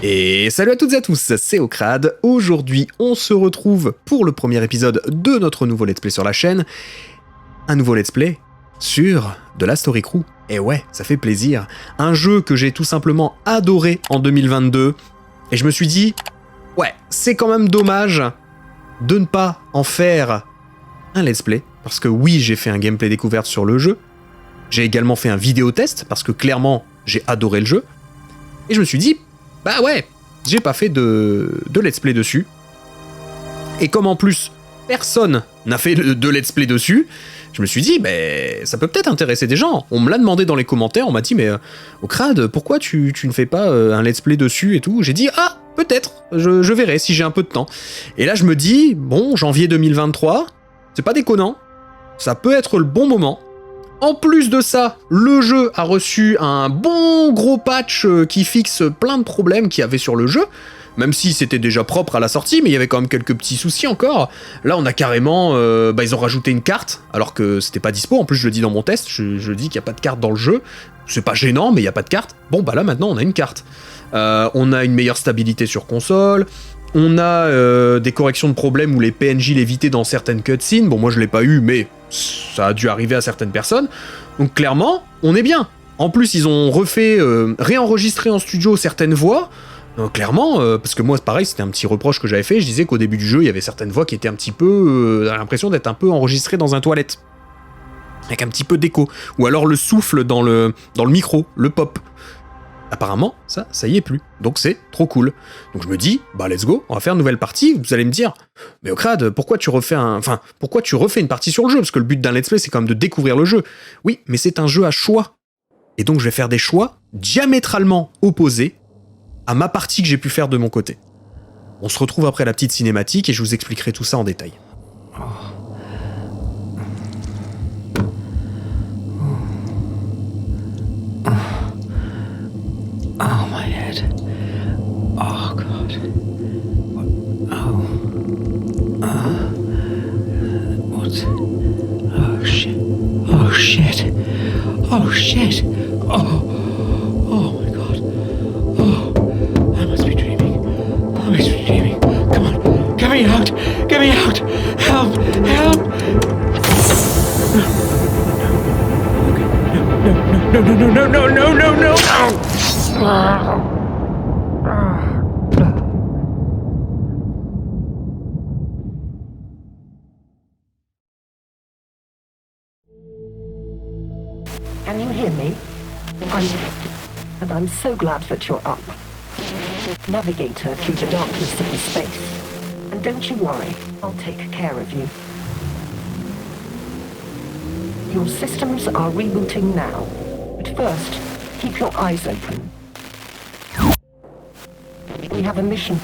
Et salut à toutes et à tous, c'est Okrad. Aujourd'hui, on se retrouve pour le premier épisode de notre nouveau let's play sur la chaîne. Un nouveau let's play sur de LAST ORICRU. Et ouais, ça fait plaisir. Un jeu que j'ai tout simplement adoré en 2022. Et je me suis dit, ouais, c'est quand même dommage de ne pas en faire un let's play. Parce que oui, j'ai fait un gameplay découverte sur le jeu. J'ai également fait un vidéo test, parce que clairement, j'ai adoré le jeu. Et je me suis dit, bah ouais, j'ai pas fait de let's play dessus. Et comme en plus, personne n'a fait de let's play dessus, je me suis dit, bah, ça peut peut-être intéresser des gens. On me l'a demandé dans les commentaires, on m'a dit, mais Okrad, pourquoi tu ne fais pas un let's play dessus et tout? J'ai dit, ah, peut-être, je verrai si j'ai un peu de temps. Et là, je me dis, bon, janvier 2023, c'est pas déconnant, ça peut être le bon moment. En plus de ça, le jeu a reçu un bon gros patch qui fixe plein de problèmes qu'il y avait sur le jeu, même si c'était déjà propre à la sortie, mais il y avait quand même quelques petits soucis encore. Là, on a carrément... ils ont rajouté une carte, alors que c'était pas dispo. En plus, je le dis dans mon test, je dis qu'il n'y a pas de carte dans le jeu. C'est pas gênant, mais il n'y a pas de carte. Bon, bah là, maintenant, on a une carte. On a une meilleure stabilité sur console. On a des corrections de problèmes où les PNJ l'évitaient dans certaines cutscenes. Bon, moi, je l'ai pas eu, mais ça a dû arriver à certaines personnes. Donc, clairement, on est bien. En plus, ils ont refait, réenregistré en studio certaines voix. Clairement, parce que moi, pareil, c'était un petit reproche que j'avais fait. Je disais qu'au début du jeu, il y avait certaines voix qui étaient un petit peu... l'impression d'être un peu enregistrées dans un toilette. Avec un petit peu d'écho. Ou alors le souffle dans le micro, le pop. Apparemment, ça y est plus. Donc c'est trop cool. Donc je me dis, bah let's go, on va faire une nouvelle partie. Vous allez me dire, mais Okrad, pourquoi tu refais une partie sur le jeu? Parce que le but d'un let's play, c'est quand même de découvrir le jeu. Oui, mais c'est un jeu à choix. Et donc je vais faire des choix diamétralement opposés à ma partie que j'ai pu faire de mon côté. On se retrouve après la petite cinématique et je vous expliquerai tout ça en détail. Oh, my head. Oh, God. What? Oh, shit. Oh, shit. Oh, shit. Oh, my God. Oh, I must be dreaming. I must be dreaming. Come on. Get me out. Get me out. Help. Help. No. Can you hear me? I'm so glad that you're up. Navigator through the darkness of the space. And don't you worry, I'll take care of you. Your systems are rebooting now. But first, keep your eyes open. We have a mission.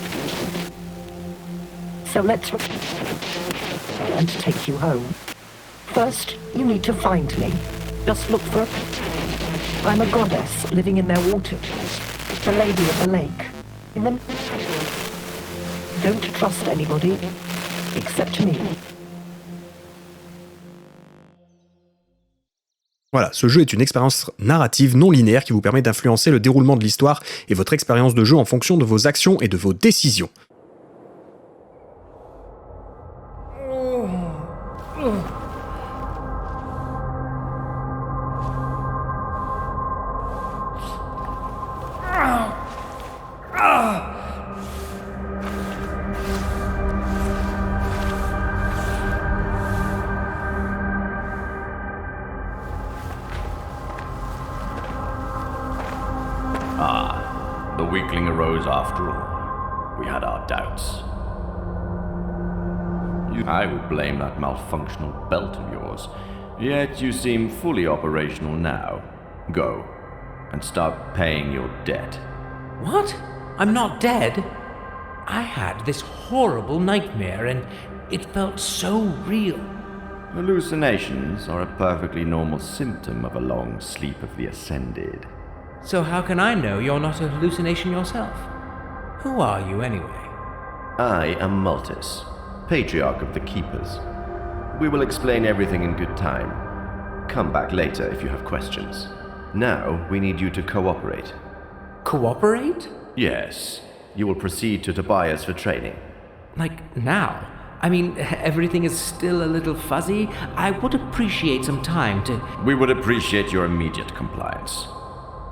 So let's and take you home. First, you need to find me. Just look for I'm a goddess living in their water. The lady of the lake. In them. Don't trust anybody except me. Voilà, ce jeu est une expérience narrative non linéaire qui vous permet d'influencer le déroulement de l'histoire et votre expérience de jeu en fonction de vos actions et de vos décisions. The weakling arose after all. We had our doubts. I would blame that malfunctional belt of yours, yet you seem fully operational now. Go, and start paying your debt. What? I'm not dead? I had this horrible nightmare and it felt so real. Hallucinations are a perfectly normal symptom of a long sleep of the ascended. So how can I know you're not a hallucination yourself? Who are you anyway? I am Multus, Patriarch of the Keepers. We will explain everything in good time. Come back later if you have questions. Now, we need you to cooperate. Cooperate? Yes. You will proceed to Tobias for training. Like now? I mean, everything is still a little fuzzy. I would appreciate some time to... We would appreciate your immediate compliance.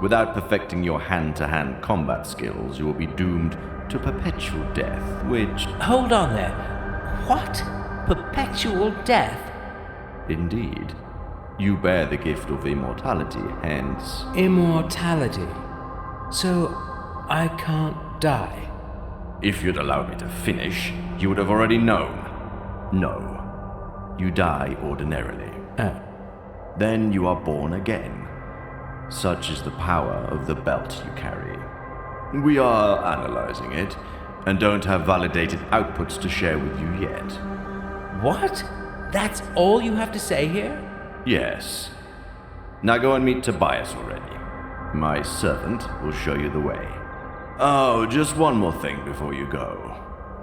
Without perfecting your hand-to-hand combat skills, you will be doomed to perpetual death, which... Hold on there. What? Perpetual death? Indeed. You bear the gift of immortality, hence... Immortality. So, I can't die. If you'd allowed me to finish, you would have already known. No. You die ordinarily. Oh. Then you are born again. Such is the power of the belt you carry. We are analyzing it, and don't have validated outputs to share with you yet. What? That's all you have to say here? Yes. Now go and meet Tobias already. My servant will show you the way. Oh, just one more thing before you go.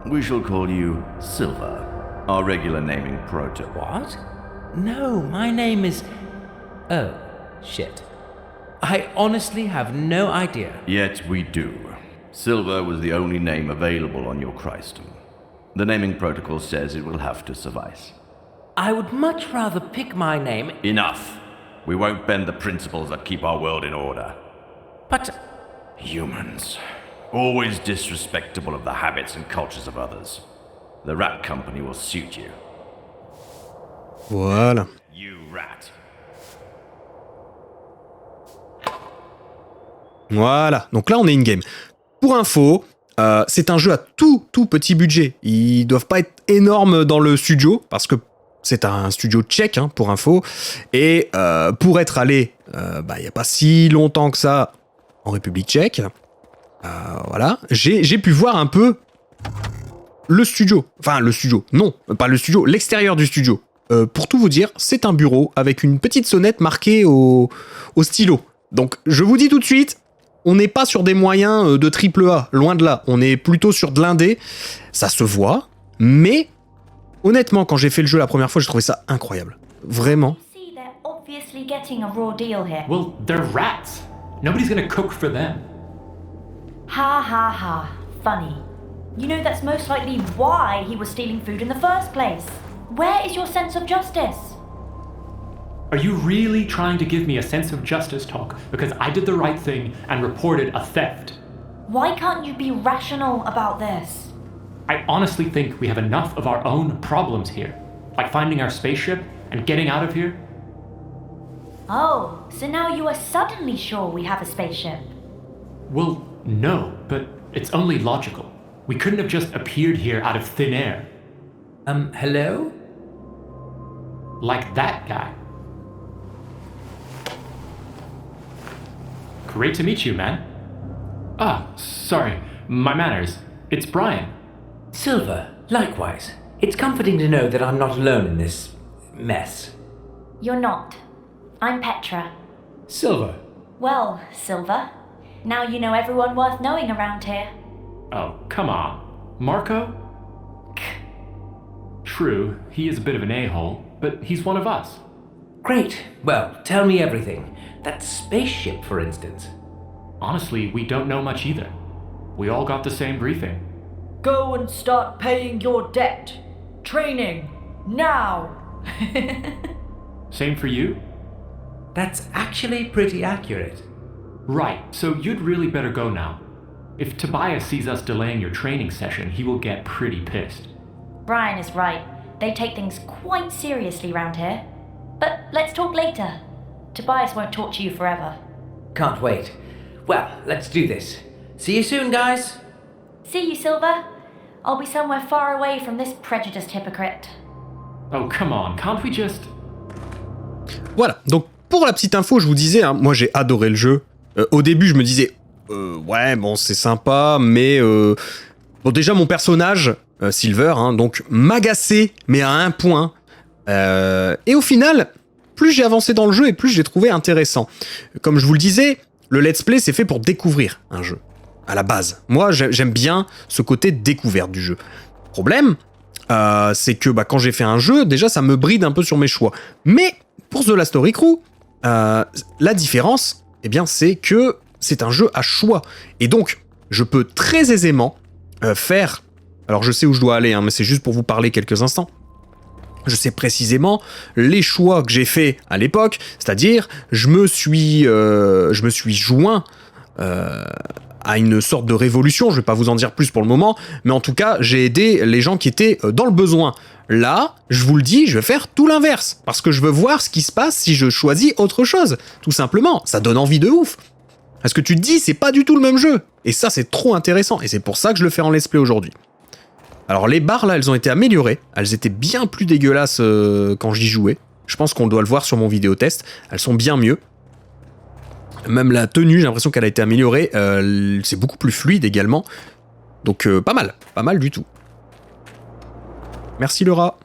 We shall call you Silver, our regular naming proto. What? No, my name is... Oh, shit. I honestly have no idea. Yet we do. Silver was the only name available on your Christum. The naming protocol says it will have to suffice. I would much rather pick my name... Enough! We won't bend the principles that keep our world in order. But... Humans. Always disrespectful of the habits and cultures of others. The rat company will suit you. Voilà. You rat. Voilà. Donc là, on est in-game. Pour info, c'est un jeu à tout petit budget. Ils doivent pas être énormes dans le studio, parce que c'est un studio tchèque, hein, pour info. Et pour être allé, il n'y a pas si longtemps que ça, en République tchèque, voilà, j'ai pu voir un peu le studio. Enfin, le studio. Non, pas le studio, l'extérieur du studio. Pour tout vous dire, c'est un bureau avec une petite sonnette marquée au stylo. Donc, je vous dis tout de suite, on n'est pas sur des moyens de AAA, loin de là. On est plutôt sur de l'indé. Ça se voit, mais honnêtement, quand j'ai fait le jeu la première fois, j'ai trouvé ça incroyable. Vraiment. Well, they're rats. Nobody's gonna cook for them. Ha ha ha. Funny. You know that's most likely why he was stealing food in the first place. Where is your sense of justice? Are you really trying to give me a sense of justice talk because I did the right thing and reported a theft? Why can't you be rational about this? I honestly think we have enough of our own problems here, like finding our spaceship and getting out of here. Oh, so now you are suddenly sure we have a spaceship? Well, no, but it's only logical. We couldn't have just appeared here out of thin air. Hello? Like that guy. Great to meet you, man. Ah, sorry, my manners. It's Brian. Silver, likewise. It's comforting to know that I'm not alone in this mess. You're not. I'm Petra. Silver. Well, Silver, now you know everyone worth knowing around here. Oh, come on. Marco? True, he is a bit of an a-hole, but he's one of us. Great. Well, tell me everything. That spaceship, for instance. Honestly, we don't know much either. We all got the same briefing. Go and start paying your debt. Training. Now. Same for you? That's actually pretty accurate. Right, so you'd really better go now. If Tobias sees us delaying your training session, he will get pretty pissed. Brian is right. They take things quite seriously round here. But let's talk later. Tobias won't talk to you forever. Can't wait. Well, let's do this. See you soon, guys. See you, Silver. I'll be somewhere far away from this prejudiced hypocrite. Oh, come on, can't we just... Voilà, donc pour la petite info, je vous disais, hein, moi j'ai adoré le jeu. Au début, je me disais, ouais, bon, c'est sympa, mais... Bon, déjà, mon personnage, Silver, hein, donc m'agaçait, mais à un point. Et au final, plus j'ai avancé dans le jeu et plus je l'ai trouvé intéressant. Comme je vous le disais, le let's play, c'est fait pour découvrir un jeu, à la base. Moi, j'aime bien ce côté découverte du jeu. Problème, c'est que quand j'ai fait un jeu, déjà, ça me bride un peu sur mes choix. Mais pour The Last ORICRU, la différence, eh bien, c'est que c'est un jeu à choix. Et donc, je peux très aisément faire... Alors je sais où je dois aller, hein, mais c'est juste pour vous parler quelques instants. Je sais précisément les choix que j'ai faits à l'époque, c'est-à-dire je me suis joint à une sorte de révolution, je vais pas vous en dire plus pour le moment, mais en tout cas j'ai aidé les gens qui étaient dans le besoin. Là, je vous le dis, je vais faire tout l'inverse, parce que je veux voir ce qui se passe si je choisis autre chose, tout simplement, ça donne envie de ouf. Parce que tu te dis, c'est pas du tout le même jeu, et ça c'est trop intéressant, et c'est pour ça que je le fais en let's play aujourd'hui. Alors les barres là, elles ont été améliorées, elles étaient bien plus dégueulasses quand j'y jouais, je pense qu'on doit le voir sur mon vidéo test, elles sont bien mieux. Même la tenue, j'ai l'impression qu'elle a été améliorée, c'est beaucoup plus fluide également, donc pas mal du tout. Merci le rat.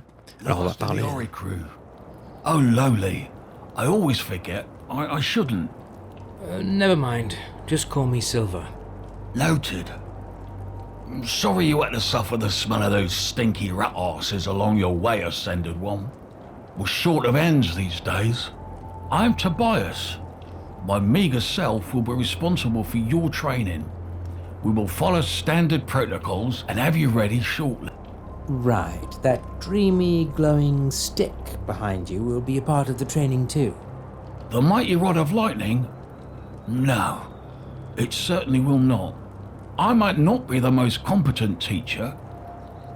Alors on va parler... Oh lowly, I always forget, I shouldn't. Never mind. Just call me Silver. Noted. Sorry you had to suffer the smell of those stinky rat arses along your way, Ascended One. We're short of ends these days. I'm Tobias. My meagre self will be responsible for your training. We will follow standard protocols and have you ready shortly. Right. That dreamy, glowing stick behind you will be a part of the training too. The mighty rod of lightning? No, it certainly will not. I might not be the most competent teacher,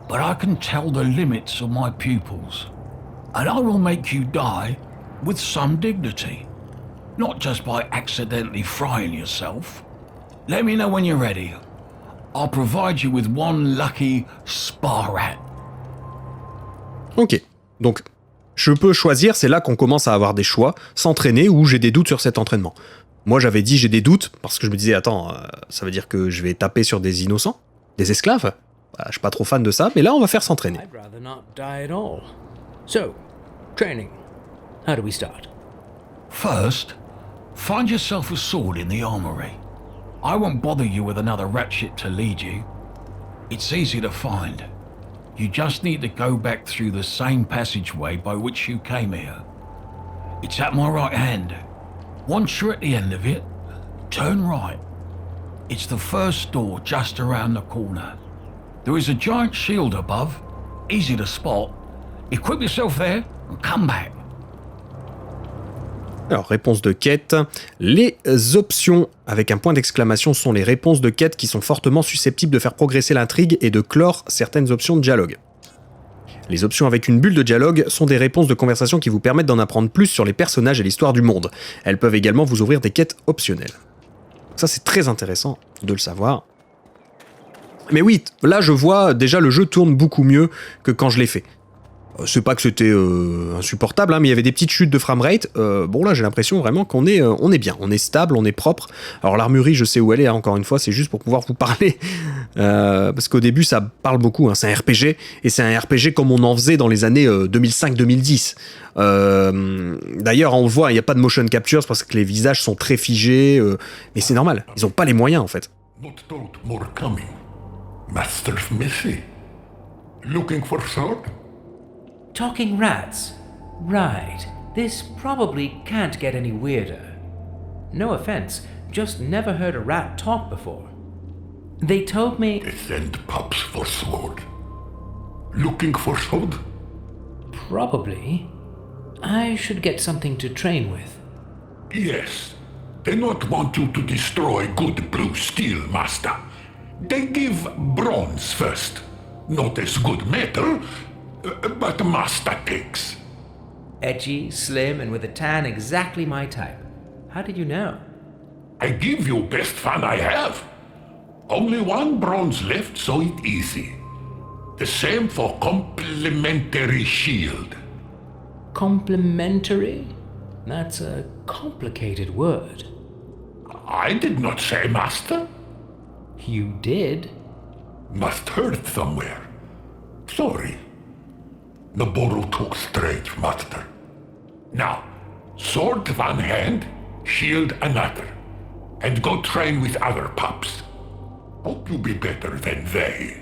but I can tell the limits of my pupils. And I will make you die with some dignity. Not just by accidentally frying yourself. Let me know when you're ready. I'll provide you with one lucky spar rat. Ok, donc je peux choisir, c'est là qu'on commence à avoir des choix, s'entraîner ou j'ai des doutes sur cet entraînement. Moi j'avais dit j'ai des doutes parce que je me disais attends, ça veut dire que je vais taper sur des innocents, des esclaves. Je suis pas trop fan de ça, mais là on va faire s'entraîner. I'd rather not die at all. So, training. How do we start? First, find yourself a sword in the armory. I won't bother you with another rat shit to lead you. It's easy to find. You just need to go back through the same passageway by which you came here. It's at my right hand. Once you're at the end of it, turn right. It's the first door just around the corner. There is a giant shield above, easy to spot. Equip yourself there and come back. Alors, réponse de quête. Les options avec un point d'exclamation sont les réponses de quête qui sont fortement susceptibles de faire progresser l'intrigue et de clore certaines options de dialogue. Les options avec une bulle de dialogue sont des réponses de conversation qui vous permettent d'en apprendre plus sur les personnages et l'histoire du monde. Elles peuvent également vous ouvrir des quêtes optionnelles. Ça, c'est très intéressant de le savoir. Mais oui, là, je vois déjà le jeu tourne beaucoup mieux que quand je l'ai fait. C'est pas que c'était insupportable, hein, mais il y avait des petites chutes de framerate. Bon là j'ai l'impression vraiment qu'on est, on est bien, on est stable, on est propre. Alors l'armurerie je sais où elle est, hein, encore une fois, c'est juste pour pouvoir vous parler. Parce qu'au début ça parle beaucoup, hein, c'est un RPG, et c'est un RPG comme on en faisait dans les années 2005-2010. D'ailleurs on le voit, il n'y a pas de motion capture parce que les visages sont très figés, mais c'est normal, ils ont pas les moyens en fait. Not told more coming. Master's messy. Looking for sword? Talking rats. Right. This probably can't get any weirder. No offense, just never heard a rat talk before. They told me... They send pups for sword. Looking for sword? Probably. I should get something to train with. Yes. They not want you to destroy good blue steel, master. They give bronze first. Not as good metal, but master takes. Edgy, slim, and with a tan exactly my type. How did you know? I give you best fun I have. Only one bronze left, so it easy. The same for complimentary shield. Complimentary? That's a complicated word. I did not say master. You did? Must heard somewhere. Sorry. Naboru talk straight, master. Now, sword one hand, shield another. And go train with other pups. Hope you be better than they.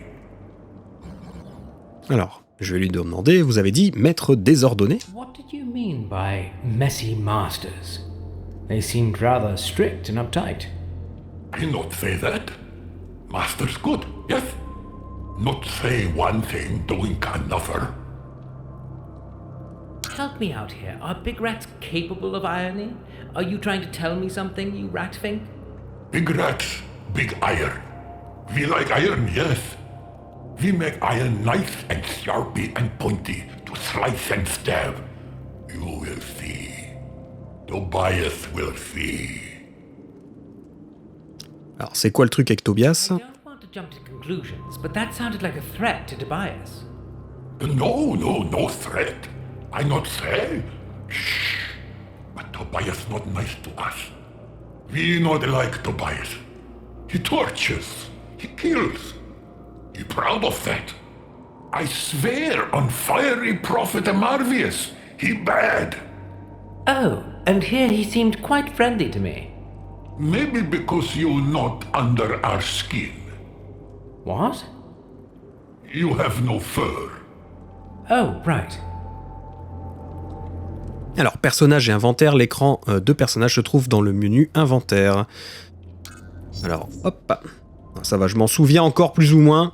Alors, je vais lui demander, vous avez dit maître désordonné? What did you mean by messy masters? They seemed rather strict and uptight. I not say that. Master's good, yes? Not say one thing, doing another. Help me out here. Are big rats capable of irony? Are you trying to tell me something, you rat thing? Big rats, big iron. We like iron, yes. We make iron nice and sharpy and pointy to slice and stab. You will see. Tobias will see. Alors, c'est quoi le truc avec Tobias? I don't want to jump to conclusions, but that sounded like a threat to Tobias. No threat. I not say. Shh. But Tobias not nice to us. We not like Tobias. He tortures. He kills. He proud of that. I swear on fiery prophet Marvius, he bad. Oh, and here he seemed quite friendly to me. Maybe because you not under our skin. What? You have no fur. Oh, right. Alors, personnage et inventaire, l'écran de personnage se trouve dans le menu inventaire. Alors, hop, ça va, je m'en souviens encore plus ou moins.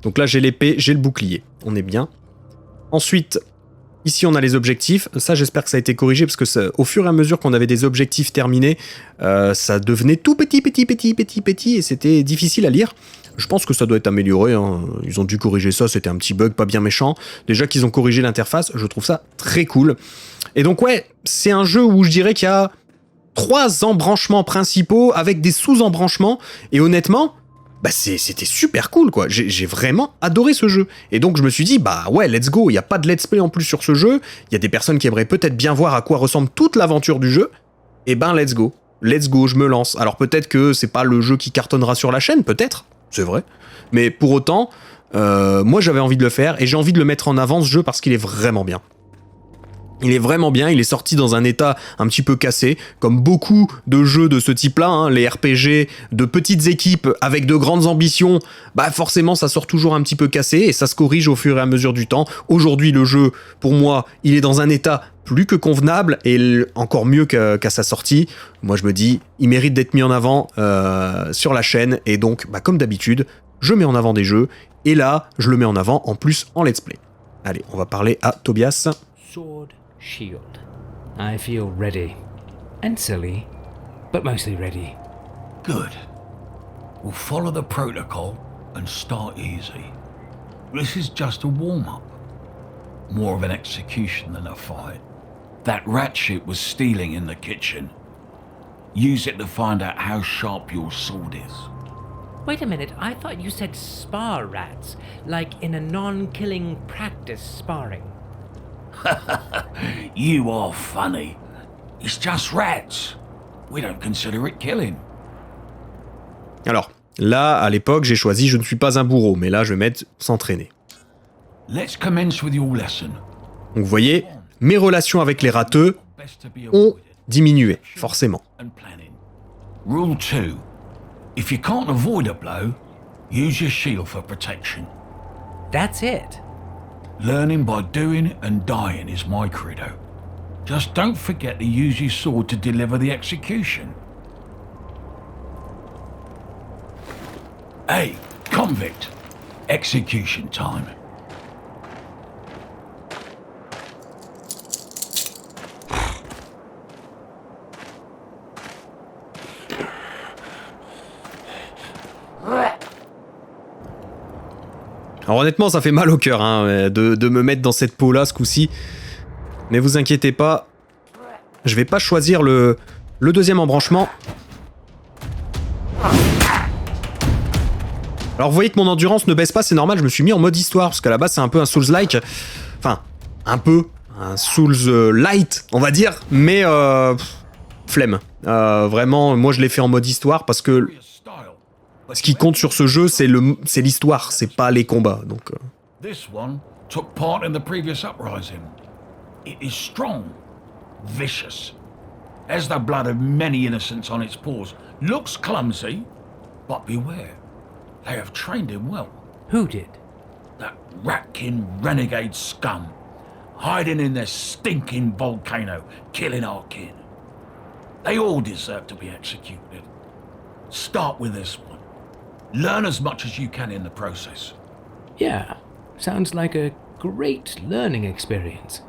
Donc là, j'ai l'épée, j'ai le bouclier, on est bien. Ensuite, ici, on a les objectifs. Ça, j'espère que ça a été corrigé, parce que ça, au fur et à mesure qu'on avait des objectifs terminés, ça devenait tout petit, et c'était difficile à lire. Je pense que ça doit être amélioré, hein. Ils ont dû corriger ça, c'était un petit bug pas bien méchant. Déjà qu'ils ont corrigé l'interface, je trouve ça très cool. Et donc ouais, c'est un jeu où je dirais qu'il y a 3 embranchements principaux avec des sous-embranchements, et honnêtement, bah c'était super cool quoi, j'ai vraiment adoré ce jeu. Et donc je me suis dit, bah ouais, let's go, il n'y a pas de let's play en plus sur ce jeu, il y a des personnes qui aimeraient peut-être bien voir à quoi ressemble toute l'aventure du jeu, et ben let's go, je me lance. Alors peut-être que c'est pas le jeu qui cartonnera sur la chaîne, peut-être, c'est vrai, mais pour autant, moi j'avais envie de le faire, et j'ai envie de le mettre en avant ce jeu parce qu'il est vraiment bien. Il est vraiment bien, il est sorti dans un état un petit peu cassé, comme beaucoup de jeux de ce type-là, hein, les RPG de petites équipes avec de grandes ambitions, bah forcément ça sort toujours un petit peu cassé, et ça se corrige au fur et à mesure du temps. Aujourd'hui le jeu, pour moi, il est dans un état plus que convenable, et encore mieux qu'à sa sortie. Moi je me dis, il mérite d'être mis en avant sur la chaîne, et donc, bah, comme d'habitude, je mets en avant des jeux, et là, je le mets en avant en plus en let's play. Allez, on va parler à Tobias. Sword, shield. I feel ready. And silly, but mostly ready. Good. We'll follow the protocol and start easy. This is just a warm-up. More of an execution than a fight. That rat shit was stealing in the kitchen. Use it to find out how sharp your sword is. Wait a minute, I thought you said spar rats, like in a non-killing practice sparring. You are funny. It's just rats. We don't consider it killing. Alors, là, à l'époque, j'ai choisi je ne suis pas un bourreau, mais là, je vais mettre s'entraîner. Let's commence with your lesson. Donc vous voyez, mes relations avec les rateux ont diminué, forcément. Rule 2. If you can't avoid a blow, use your shield for protection. That's it. Learning by doing and dying is my credo. Just don't forget to use your sword to deliver the execution. Hey, convict! Execution time. Alors honnêtement, ça fait mal au cœur hein, de me mettre dans cette peau-là ce coup-ci. Mais vous inquiétez pas, je vais pas choisir le deuxième embranchement. Alors vous voyez que mon endurance ne baisse pas, c'est normal, je me suis mis en mode histoire, parce qu'à la base c'est un peu un Souls-like. Enfin, un peu, un Souls-light, on va dire, mais flemme. Vraiment, moi je l'ai fait en mode histoire, parce que ce qui compte sur ce jeu, c'est l'histoire, c'est pas les combats, donc... This one took part in the previous uprising. It is strong, vicious, has the blood of many innocents on its paws, looks clumsy, but beware, they have trained him well. Who did? That ratkin renegade scum, hiding in their stinking volcano, killing our kin. They all deserve to be executed. Start with this one. Learn as much as you can in the process. Yeah, sounds like a great learning experience.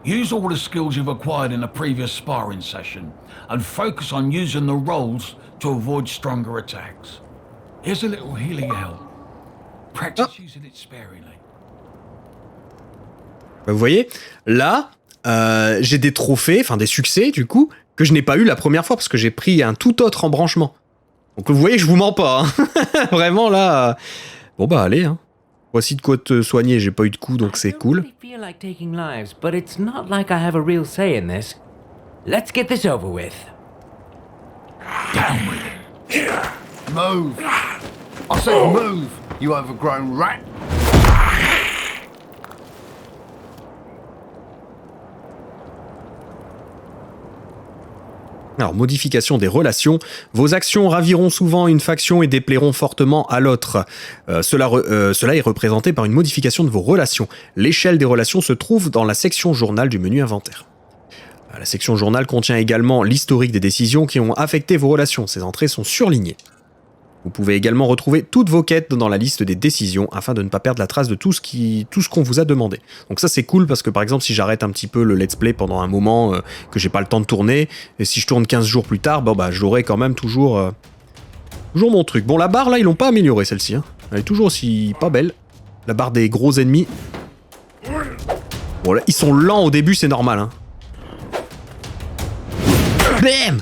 Use all the skills you've acquired in a previous sparring session and focus on using the rolls to avoid stronger attacks. Here's a little healing help. Practice using it sparingly. Vous voyez, là, j'ai des trophées, enfin des succès du coup, que je n'ai pas eu la première fois parce que j'ai pris un tout autre embranchement. Donc vous voyez, je vous mens pas. Hein. Vraiment là. Bon bah allez. Hein. Voici de quoi te soigner. J'ai pas eu de coup donc c'est cool. I feel like taking lives, but it's not like I have a real say in this. Let's get this over with. Down with it. Move! I said move, you overgrown rat! Alors, modification des relations. Vos actions raviront souvent une faction et déplairont fortement à l'autre. Cela est représenté par une modification de vos relations. L'échelle des relations se trouve dans la section journal du menu inventaire. La section journal contient également l'historique des décisions qui ont affecté vos relations. Ces entrées sont surlignées. Vous pouvez également retrouver toutes vos quêtes dans la liste des décisions afin de ne pas perdre la trace de tout ce qu'on vous a demandé. Donc ça c'est cool parce que par exemple si j'arrête un petit peu le let's play pendant un moment que j'ai pas le temps de tourner, et si je tourne 15 jours plus tard, bon bah j'aurai quand même toujours mon truc. Bon la barre là ils l'ont pas améliorée celle-ci, hein. Elle est toujours aussi pas belle. La barre des gros ennemis. Bon là ils sont lents au début, c'est normal hein. Bam!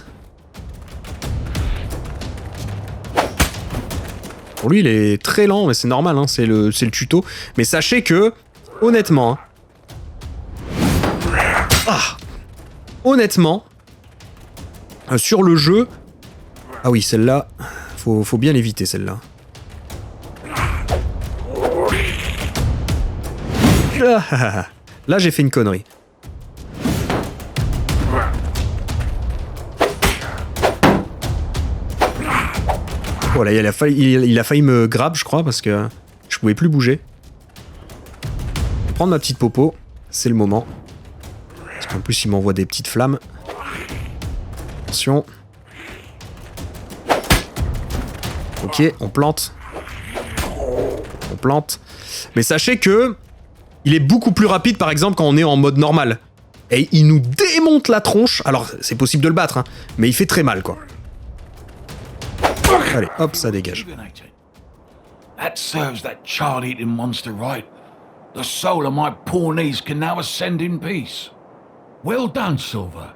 Pour lui, il est très lent, mais c'est normal, hein, c'est le tuto. Mais sachez que, honnêtement, sur le jeu... Ah oui, celle-là, faut bien l'éviter, celle-là. Là, j'ai fait une connerie. Voilà, il a failli me grab, je crois, parce que je pouvais plus bouger. Je vais prendre ma petite popo, c'est le moment. Parce qu'en plus, il m'envoie des petites flammes. Attention. Ok, on plante. On plante. Mais sachez que il est beaucoup plus rapide, par exemple, quand on est en mode normal. Et il nous démonte la tronche. Alors, c'est possible de le battre, hein, mais il fait très mal, quoi. Allez, hop, ça dégage. That serves that child-eating monster right. The soul of my poor niece can now ascend in peace. Well done, Silver.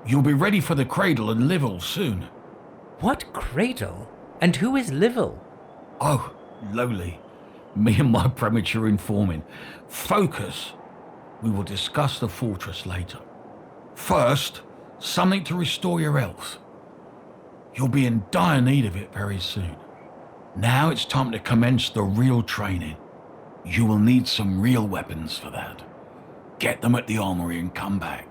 You'll be ready for the cradle and Livel soon. What cradle? And who is Livel? Oh, lowly. Me and my premature informing. Focus. We will discuss the fortress later. First, something to restore your health. You'll be in dire need of it very soon. Now it's time to commence the real training. You will need some real weapons for that. Get them at the armory and come back.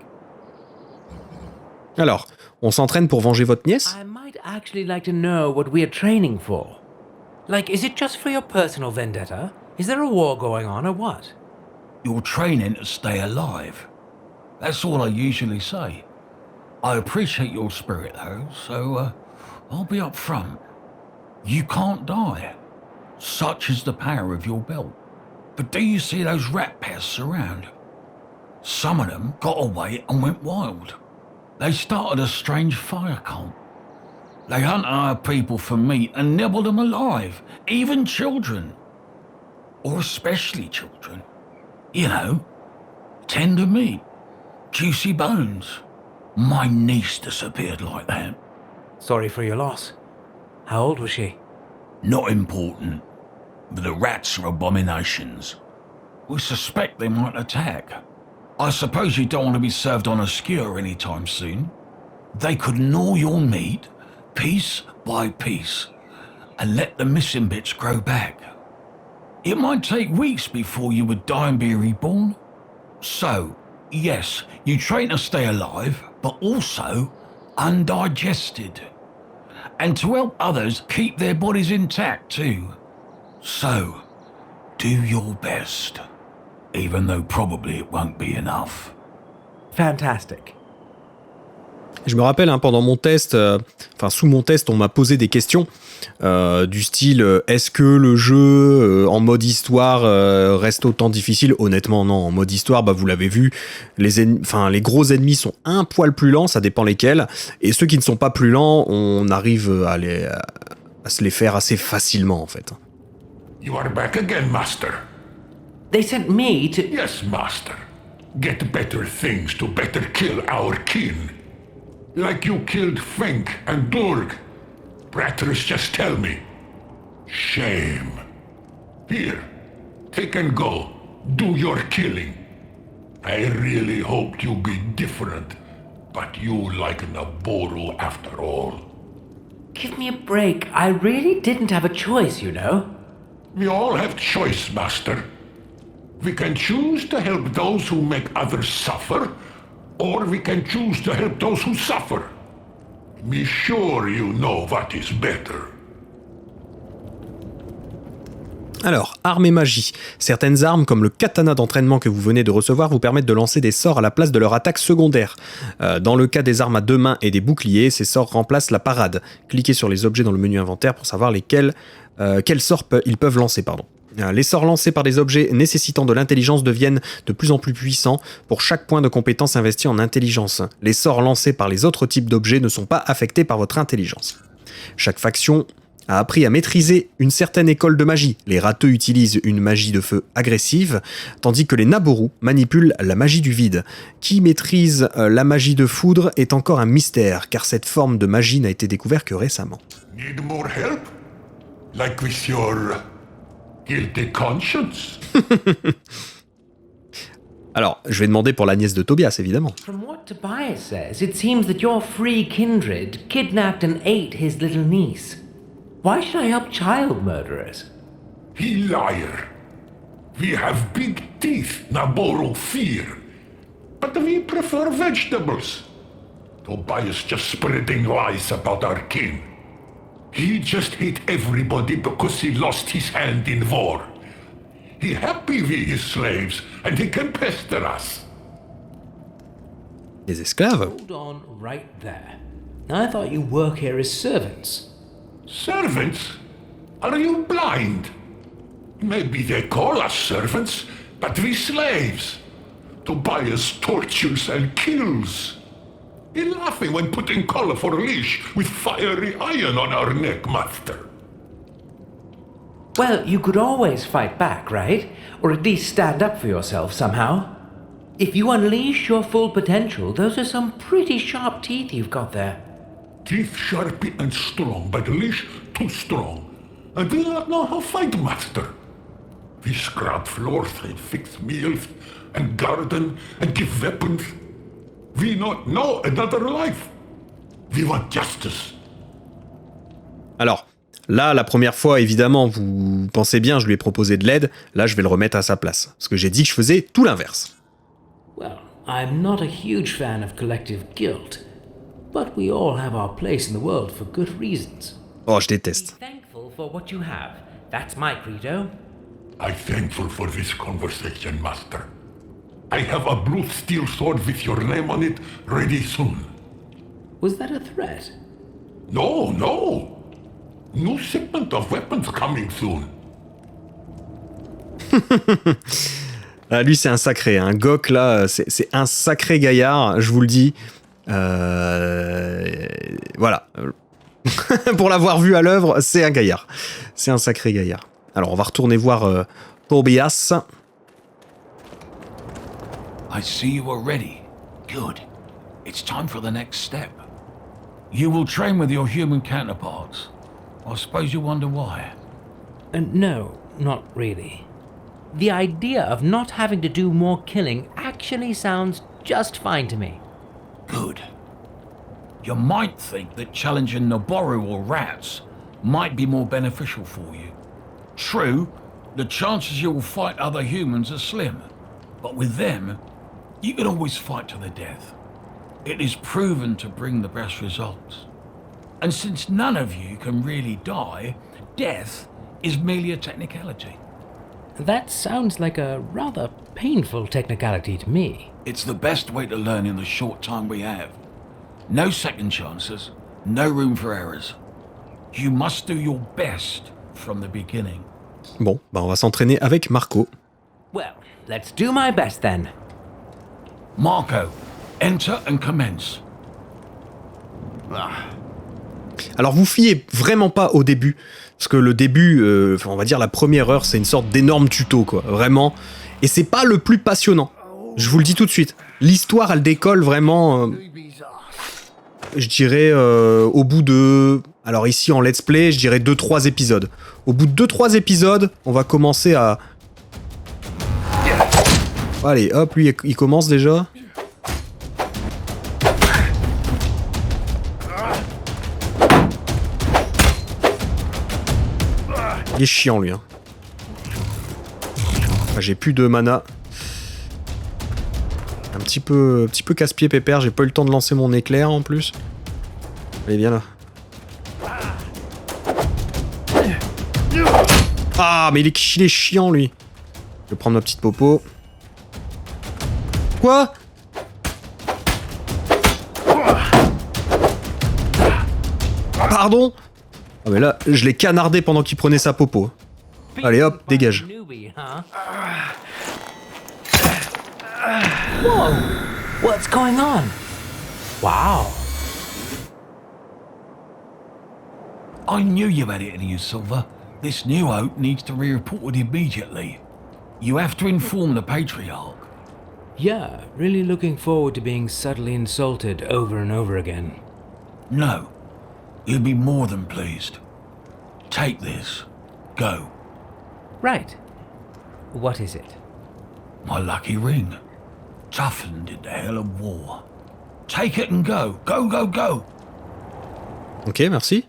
Alors, on s'entraîne pour venger votre nièce? I might actually like to know what we are training for. Like, is it just for your personal vendetta? Is there a war going on or what? You're training to stay alive. That's all I usually say. I appreciate your spirit though, so I'll be up front. You can't die. Such is the power of your belt. But do you see those rat pests around? Some of them got away and went wild. They started a strange fire cult. They hunt our people for meat and nibble them alive, even children. Or especially children. You know, tender meat, juicy bones. My niece disappeared like that. Sorry for your loss. How old was she? Not important, but the rats are abominations. We suspect they might attack. I suppose you don't want to be served on a skewer anytime soon. They could gnaw your meat, piece by piece, and let the missing bits grow back. It might take weeks before you would die and be reborn. So, yes, you train to stay alive, but also undigested. And to help others keep their bodies intact too. So, do your best. Even though probably it won't be enough. Fantastic. Je me rappelle, hein, pendant mon test, sous mon test, on m'a posé des questions du style est-ce que le jeu en mode histoire reste autant difficile? Honnêtement, non. En mode histoire, vous l'avez vu, les gros ennemis sont un poil plus lents, ça dépend lesquels, et ceux qui ne sont pas plus lents, on arrive à se les faire assez facilement, en fait. You are back again, Master. They sent me to... Yes, Master. Get better things to better kill our kin. Like you killed Fink and Durg. Bratters just tell me. Shame. Here, take and go. Do your killing. I really hoped you'd be different, but you like Naboru after all. Give me a break. I really didn't have a choice, you know. We all have choice, Master. We can choose to help those who make others suffer, or we can choose to help those who suffer. Be sure you know what is better. Alors, armes et magie. Certaines armes, comme le katana d'entraînement que vous venez de recevoir, vous permettent de lancer des sorts à la place de leur attaque secondaire. Dans le cas des armes à 2 mains et des boucliers, ces sorts remplacent la parade. Cliquez sur les objets dans le menu inventaire pour savoir quels sorts ils peuvent lancer. Les sorts lancés par des objets nécessitant de l'intelligence deviennent de plus en plus puissants pour chaque point de compétence investi en intelligence. Les sorts lancés par les autres types d'objets ne sont pas affectés par votre intelligence. Chaque faction a appris à maîtriser une certaine école de magie. Les râteux utilisent une magie de feu agressive, tandis que les Naboru manipulent la magie du vide. Qui maîtrise la magie de foudre est encore un mystère, car cette forme de magie n'a été découverte que récemment. Need more help? Like with your guilty conscience? Alors, je vais demander pour la nièce de Tobias, évidemment. From what Tobias says, it seems that your free kindred kidnapped and ate his little niece. Why should I help child murderers? He liar. We have big teeth, Naboru fear. But we prefer vegetables. Tobias just spreading lies about our king. He just hate everybody because he lost his hand in war. He happy we his slaves, and he can pester us. Les esclaves? Hold on right there. I thought you work here as servants. Servants? Are you blind? Maybe they call us servants, but we slaves. Tobias tortures and kills. He laughing when putting collar for leash with fiery iron on our neck, Master. Well, you could always fight back, right? Or at least stand up for yourself somehow. If you unleash your full potential, those are some pretty sharp teeth you've got there. Teeth sharpy and strong, but leash too strong. And we don't know how fight, Master. We scrub floors and fix meals and garden and give weapons. We not know another life. We want justice. Alors, là, la première fois, évidemment, vous pensez bien, je lui ai proposé de l'aide. Là, je vais le remettre à sa place. Parce que j'ai dit que je faisais tout l'inverse. Well, I'm not a huge fan of collective guilt, but we all have our place in the world for good reasons. Oh, je déteste. Be thankful for what you have. That's my credo. I'm thankful for this conversation, Master. I have a blue steel sword with your name on it ready soon. Was that a threat? No, no. New shipment of weapons coming soon. Ah, lui, c'est un sacré. Un Gok, là, c'est un sacré gaillard, je vous le dis. Voilà. Pour l'avoir vu à l'œuvre, c'est un gaillard. C'est un sacré gaillard. Alors, on va retourner voir Tobias. I see you are ready. Good. It's time for the next step. You will train with your human counterparts. I suppose you wonder why. No, not really. The idea of not having to do more killing actually sounds just fine to me. Good. You might think that challenging Naboru or rats might be more beneficial for you. True, the chances you will fight other humans are slim, but with them, you can always fight to the death. It is proven to bring the best results. And since none of you can really die, death is merely a technicality. That sounds like a rather painful technicality to me. It's the best way to learn in the short time we have. No second chances, no room for errors. You must do your best from the beginning. Bon, bah on va s'entraîner avec Marco. Well, let's do my best then. Marco, enter and commence. Alors vous fiez vraiment pas au début, parce que le début, on va dire la première heure, c'est une sorte d'énorme tuto, quoi, vraiment. Et c'est pas le plus passionnant, je vous le dis tout de suite. L'histoire, elle décolle vraiment, je dirais, au bout de... Alors ici en let's play, je dirais 2-3 épisodes. Au bout de 2-3 épisodes, on va commencer à... Allez, hop, lui, il commence déjà. Il est chiant, lui. Hein. Ah, j'ai plus de mana. Un petit peu casse-pied pépère. J'ai pas eu le temps de lancer mon éclair, en plus. Allez, viens là. Ah, mais il est chiant, lui. Je vais prendre ma petite popo. Quoi? Pardon? Ah mais là, je l'ai canardé pendant qu'il prenait sa popo. Allez hop, dégage. Whoa! What's going on? Wow. I knew you had it in you, Silver. This new oak needs to be reported immediately. You have to inform the Patriarch. Yeah, really looking forward to being subtly insulted over and over again. No. He'll be more than pleased. Take this. Go. Right. What is it? My lucky ring. Toughened in the hell of war. Take it and go. Go, go, go. Ok, merci.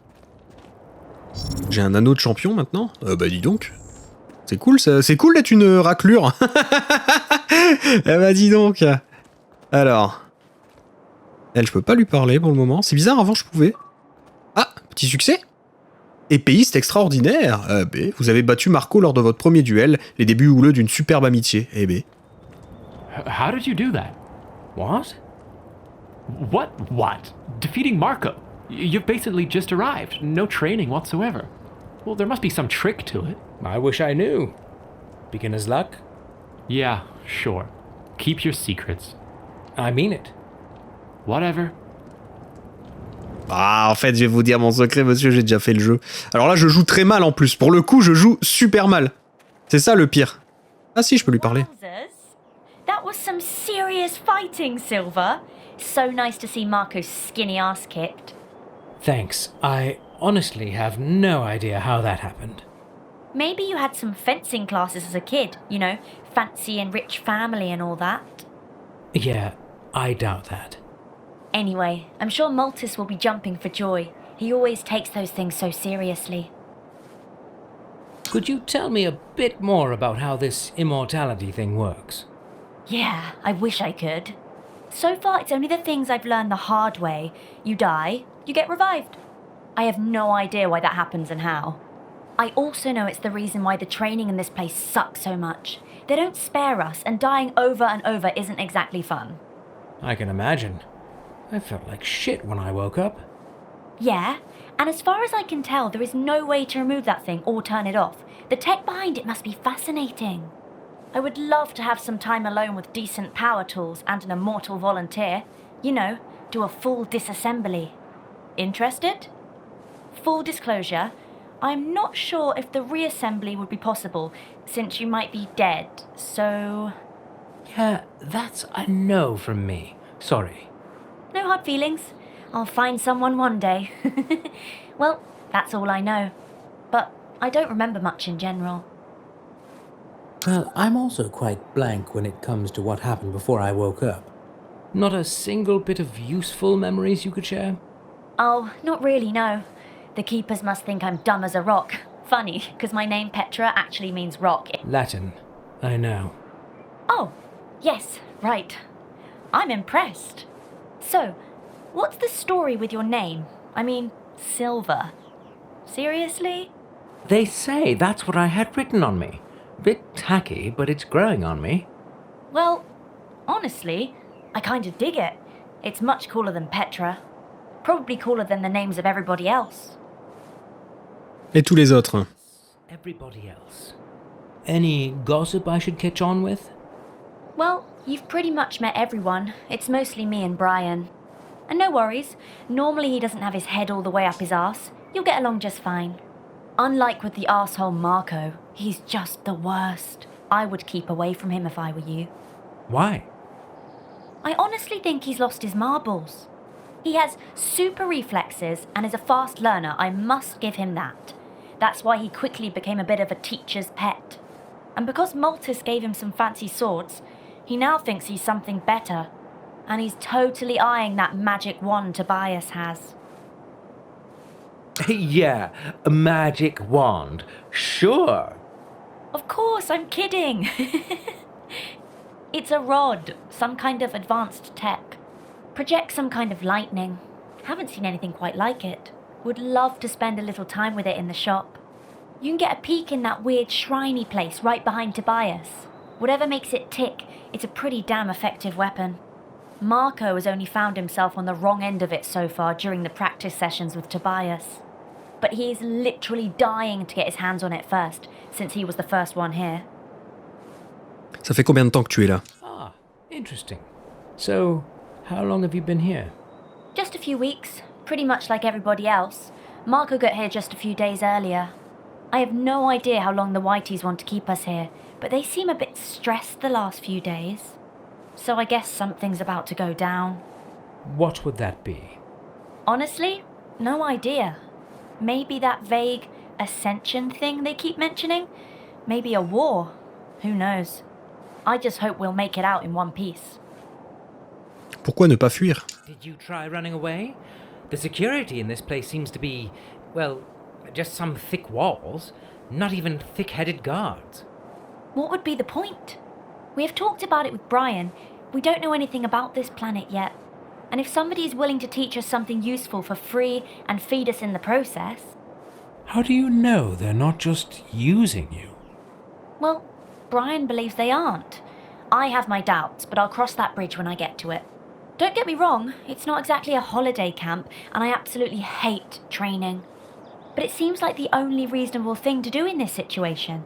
J'ai un anneau de champion maintenant. Bah dis donc. C'est cool, c'est cool d'être une raclure. Eh bah dis donc. Alors. Elle, je peux pas lui parler pour le moment. C'est bizarre, avant je pouvais. Ah, petit succès. Épéiste extraordinaire. Vous avez battu Marco lors de votre premier duel, les débuts houleux d'une superbe amitié. How did you do that? What? What? Defeating Marco? You've basically just arrived. No training whatsoever. Well, there must be some trick to it. I wish I knew. Beginner's luck? Yeah, sure. Keep your secrets. I mean it. Whatever. Ah, en fait, je vais vous dire mon secret, monsieur, j'ai déjà fait le jeu. Alors là, je joue très mal en plus. Pour le coup, je joue super mal. C'est ça le pire. Ah si, je peux lui parler. That was some serious fighting, Silver. So nice to see Marco's skinny ass kicked. Thanks. I honestly have no idea how that happened. Maybe you had some fencing classes as a kid, you know, fancy and rich family and all that. Yeah, I doubt that. Anyway, I'm sure Maltus will be jumping for joy. He always takes those things so seriously. Could you tell me a bit more about how this immortality thing works? Yeah, I wish I could. So far, it's only the things I've learned the hard way. You die, you get revived. I have no idea why that happens and how. I also know it's the reason why the training in this place sucks so much. They don't spare us, and dying over and over isn't exactly fun. I can imagine. I felt like shit when I woke up. Yeah, and as far as I can tell, there is no way to remove that thing or turn it off. The tech behind it must be fascinating. I would love to have some time alone with decent power tools and an immortal volunteer. You know, do a full disassembly. Interested? Full disclosure, I'm not sure if the reassembly would be possible, since you might be dead, so... Yeah, that's a no from me. Sorry. No hard feelings. I'll find someone one day. Well, that's all I know. But I don't remember much in general. Well, I'm also quite blank when it comes to what happened before I woke up. Not a single bit of useful memories you could share? Oh, not really, no. The keepers must think I'm dumb as a rock. Funny, because my name Petra actually means rock. Latin, I know. Oh, yes, right. I'm impressed. So, what's the story with your name? I mean, Silver. Seriously? They say that's what I had written on me. Bit tacky, but it's growing on me. Well, honestly, I kind of dig it. It's much cooler than Petra. Probably cooler than the names of everybody else. Et tous les autres? Everybody else. Any gossip I should catch on with? Well, you've pretty much met everyone. It's mostly me and Brian. And no worries, normally he doesn't have his head all the way up his arse. You'll get along just fine. Unlike with the arsehole Marco, he's just the worst. I would keep away from him if I were you. Why? I honestly think he's lost his marbles. He has super reflexes and is a fast learner, I must give him that. That's why he quickly became a bit of a teacher's pet. And because Maltus gave him some fancy swords, he now thinks he's something better. And he's totally eyeing that magic wand Tobias has. Yeah, a magic wand. Sure. Of course, I'm kidding. It's a rod, some kind of advanced tech. Projects some kind of lightning. Haven't seen anything quite like it. Would love to spend a little time with it in the shop. You can get a peek in that weird shriny place right behind Tobias. Whatever makes it tick, it's a pretty damn effective weapon. Marco has only found himself on the wrong end of it so far during the practice sessions with Tobias. But he is literally dying to get his hands on it first, since he was the first one here. Ça fait combien de temps que tu es là? Ah, interesting. So, how long have you been here? Just a few weeks, pretty much like everybody else. Marco got here just a few days earlier. I have no idea how long the Whiteys want to keep us here, but they seem a bit stressed the last few days. So I guess something's about to go down. What would that be? Honestly, no idea. Maybe that vague ascension thing they keep mentioning? Maybe a war? Who knows? I just hope we'll make it out in one piece. Pourquoi ne pas fuir? Did you try running away? The security in this place seems to be, well, just some thick walls, not even thick-headed guards. What would be the point? We have talked about it with Brian. We don't know anything about this planet yet. And if somebody is willing to teach us something useful for free and feed us in the process... How do you know they're not just using you? Well, Brian believes they aren't. I have my doubts, but I'll cross that bridge when I get to it. Don't get me wrong, it's not exactly a holiday camp, and I absolutely hate training. But it seems like the only reasonable thing to do in this situation.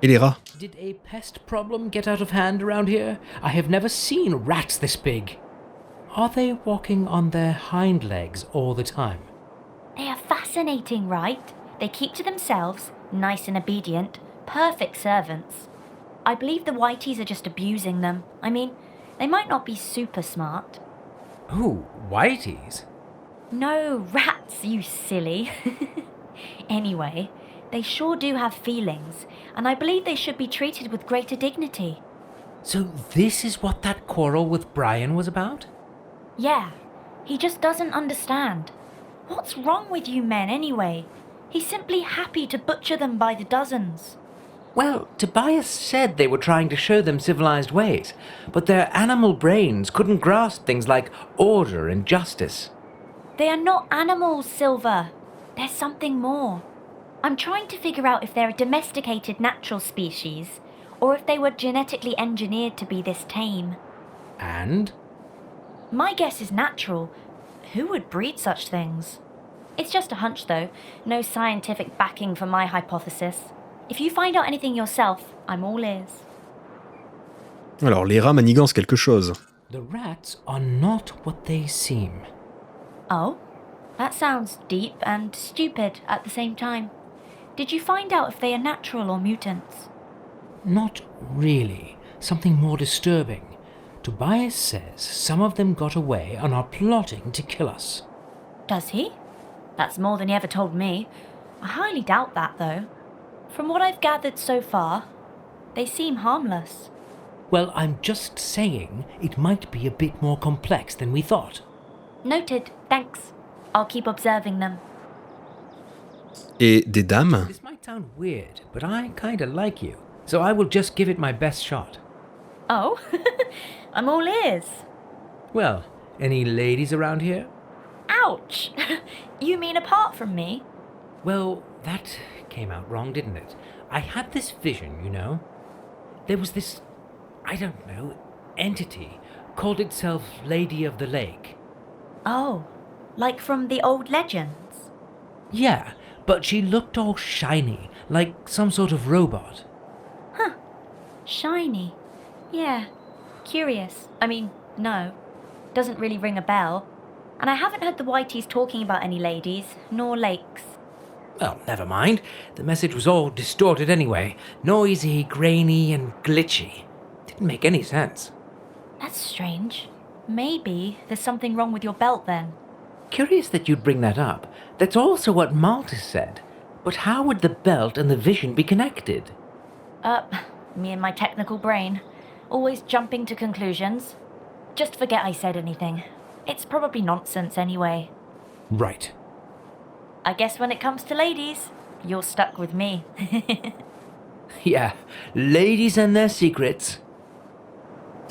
Et les rats? Did a pest problem get out of hand around here? I have never seen rats this big. Are they walking on their hind legs all the time? They are fascinating, right? They keep to themselves, nice and obedient, perfect servants. I believe the Whiteys are just abusing them. I mean, they might not be super smart. Ooh, Whiteys? No, rats, you silly. Anyway, they sure do have feelings, and I believe they should be treated with greater dignity. So this is what that quarrel with Brian was about? Yeah, he just doesn't understand. What's wrong with you men anyway? He's simply happy to butcher them by the dozens. Well, Tobias said they were trying to show them civilized ways, but their animal brains couldn't grasp things like order and justice. They are not animals, Silver. There's something more. I'm trying to figure out if they're a domesticated natural species, or if they were genetically engineered to be this tame. And? My guess is natural. Who would breed such things? It's just a hunch though, no scientific backing for my hypothesis. If you find out anything yourself, I'm all ears. Alors, les rats manigancent quelque chose. The rats are not what they seem. Oh? That sounds deep and stupid at the same time. Did you find out if they are natural or mutants? Not really. Something more disturbing. Tobias says some of them got away and are plotting to kill us. Does he? That's more than he ever told me. I highly doubt that, though. From what I've gathered so far, they seem harmless. Well, I'm just saying it might be a bit more complex than we thought. Noted, thanks. I'll keep observing them. Et des dames? This might sound weird, but I kinda like you, so I will just give it my best shot. Oh? I'm all ears. Well, any ladies around here? Ouch! You mean apart from me? Well, that came out wrong, didn't it? I had this vision, you know. There was this, I don't know, entity, called itself Lady of the Lake. Oh, like from the old legends? Yeah, but she looked all shiny, like some sort of robot. Huh. Shiny. Yeah. Curious. I mean, no. Doesn't really ring a bell. And I haven't heard the Whiteys talking about any ladies, nor lakes. Well, never mind. The message was all distorted anyway. Noisy, grainy, and glitchy. Didn't make any sense. That's strange. Maybe there's something wrong with your belt then. Curious that you'd bring that up. That's also what Maltus said. But how would the belt and the vision be connected? Me and my technical brain. Always jumping to conclusions. Just forget I said anything. It's probably nonsense anyway. Right. I guess when it comes to ladies, you're stuck with me. Yeah, ladies and their secrets.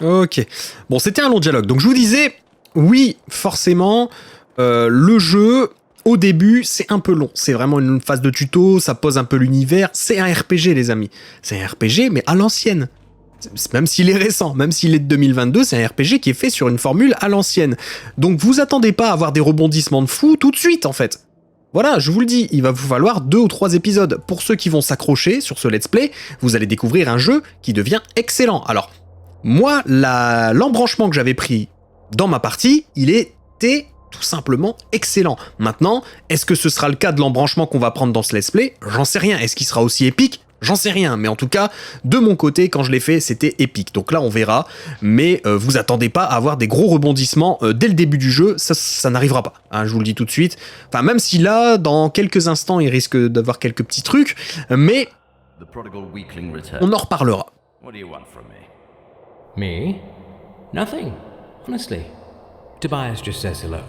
Ok. Bon, c'était un long dialogue. Donc je vous disais, oui, forcément, le jeu, au début, c'est un peu long. C'est vraiment une phase de tuto, ça pose un peu l'univers. C'est un RPG, les amis. C'est un RPG, mais à l'ancienne. Même s'il est récent, même s'il est de 2022, c'est un RPG qui est fait sur une formule à l'ancienne. Donc vous attendez pas à avoir des rebondissements de fou tout de suite, en fait. Voilà, je vous le dis, il va vous falloir 2 ou 3 épisodes. Pour ceux qui vont s'accrocher sur ce let's play, vous allez découvrir un jeu qui devient excellent. Alors, moi, l'embranchement que j'avais pris dans ma partie, il était tout simplement excellent. Maintenant, est-ce que ce sera le cas de l'embranchement qu'on va prendre dans ce let's play? J'en sais rien. Est-ce qu'il sera aussi épique? J'en sais rien, mais en tout cas, de mon côté, quand je l'ai fait, c'était épique. Donc là, on verra, mais vous attendez pas à avoir des gros rebondissements dès le début du jeu, ça n'arrivera pas, hein, je vous le dis tout de suite. Enfin, même si là, dans quelques instants, il risque d'avoir quelques petits trucs, mais on en reparlera. Me? Nothing, honestly. Tobias just says hello.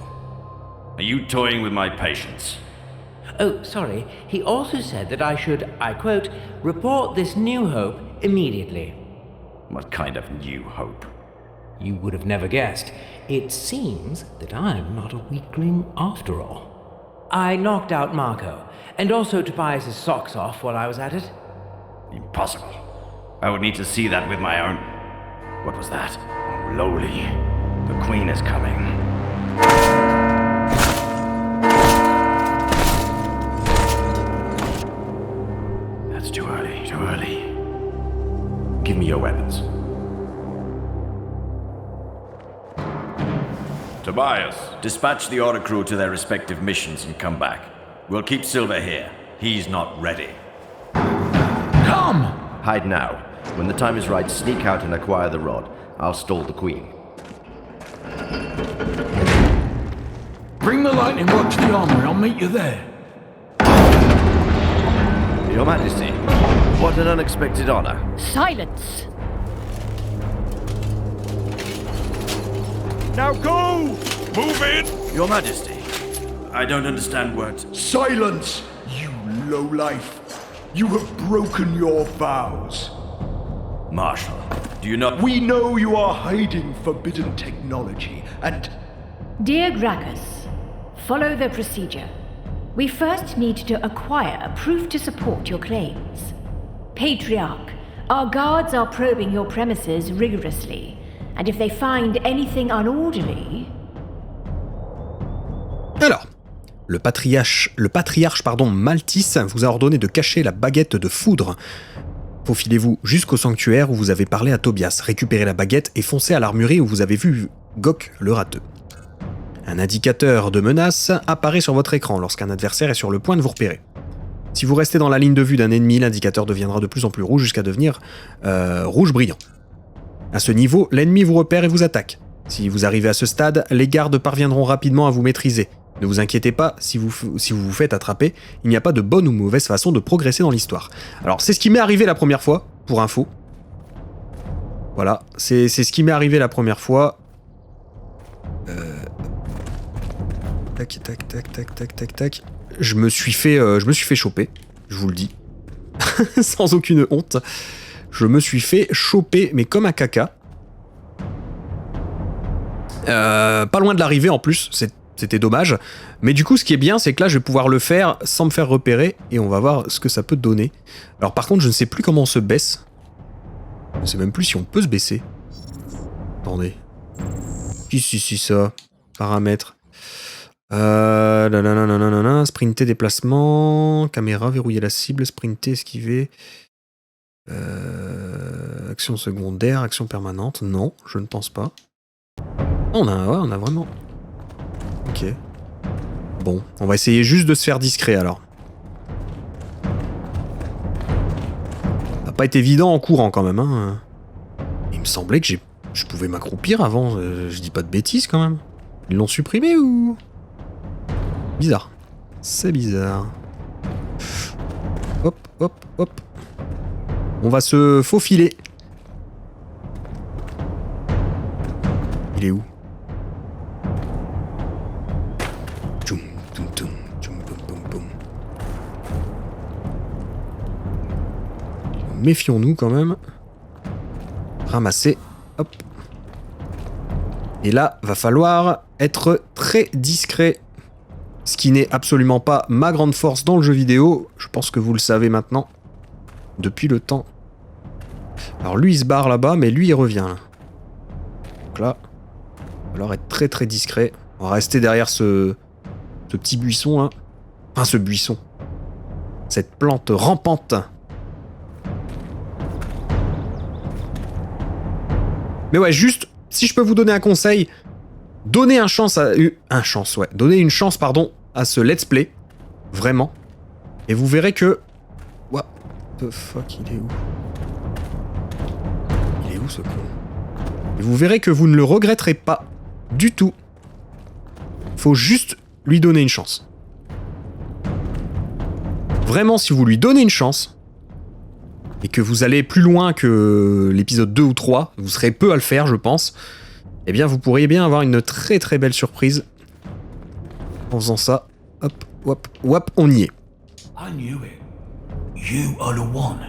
Are you toying with my patience? Oh, sorry. He also said that I should, I quote, report this new hope immediately. What kind of new hope? You would have never guessed. It seems that I'm not a weakling after all. I knocked out Marco, and also Tobias' socks off while I was at it. Impossible. I would need to see that with my own... What was that? Oh, lowly. The Queen is coming. That's too early, too early. Give me your weapons. Tobias, dispatch the Oricru to their respective missions and come back. We'll keep Silver here. He's not ready. Come! Hide now. When the time is right, sneak out and acquire the rod. I'll stall the Queen. Bring the lightning rod to the armory, I'll meet you there. Your Majesty, what an unexpected honor. Silence! Now go! Move in! Your Majesty, I don't understand what... Silence, you lowlife. You have broken your vows. Marshal, do you not... We know you are hiding forbidden technology, and... Dear Gracchus, follow the procedure. We first need to acquire proof to support your claims. Patriarch, our guards are probing your premises rigorously, and if they find anything unorderly... Alors, le patriarche Maltis vous a ordonné de cacher la baguette de foudre. Faufilez-vous jusqu'au sanctuaire où vous avez parlé à Tobias, récupérez la baguette et foncez à l'armurerie où vous avez vu Gok le râteux. Un indicateur de menace apparaît sur votre écran lorsqu'un adversaire est sur le point de vous repérer. Si vous restez dans la ligne de vue d'un ennemi, l'indicateur deviendra de plus en plus rouge jusqu'à devenir rouge brillant. À ce niveau, l'ennemi vous repère et vous attaque. Si vous arrivez à ce stade, les gardes parviendront rapidement à vous maîtriser. Ne vous inquiétez pas, si vous vous faites attraper, il n'y a pas de bonne ou mauvaise façon de progresser dans l'histoire. Alors c'est ce qui m'est arrivé la première fois, pour info. Voilà, c'est ce qui m'est arrivé la première fois. Tac, tac, tac, tac, tac, tac, tac. Je me suis fait choper, je vous le dis. Sans aucune honte. Je me suis fait choper, mais comme un caca. Pas loin de l'arrivée en plus, c'était dommage. Mais du coup, ce qui est bien, c'est que là, je vais pouvoir le faire sans me faire repérer. Et on va voir ce que ça peut donner. Alors par contre, je ne sais plus comment on se baisse. Je ne sais même plus si on peut se baisser. Attendez. Si, ça. Paramètres. Sprinter, déplacement, caméra, verrouiller la cible, sprinter, esquiver. Action secondaire, action permanente. Non, je ne pense pas. On a vraiment... Ok. Bon, on va essayer juste de se faire discret alors. Ça n'a pas été évident en courant quand même. Hein. Il me semblait que je pouvais m'accroupir avant. Je dis pas de bêtises quand même. Ils l'ont supprimé ou... Bizarre. C'est bizarre. Hop, hop, hop. On va se faufiler. Il est où? Tchoum, tchoum, tchoum, tchoum, boum, boum, boum. Méfions-nous quand même. Ramasser. Hop. Et là, va falloir être très discret. Ce qui n'est absolument pas ma grande force dans le jeu vidéo. Je pense que vous le savez maintenant. Depuis le temps. Alors lui, il se barre là-bas, mais lui, il revient. Là. Donc là, il va falloir être très très discret. On va rester derrière ce petit buisson, là. Enfin, ce buisson. Cette plante rampante. Mais ouais, juste, si je peux vous donner un conseil, donnez une chance, pardon, à ce let's play. Vraiment. Et vous verrez que... What the fuck, il est où? Il est où ce con? Et vous verrez que vous ne le regretterez pas du tout. Faut juste lui donner une chance. Vraiment, si vous lui donnez une chance, et que vous allez plus loin que l'épisode 2 ou 3, vous serez peu à le faire, je pense, eh bien, vous pourriez bien avoir une très très belle surprise en faisant ça. Hop, hop, hop, on y est. I knew it. You are the one.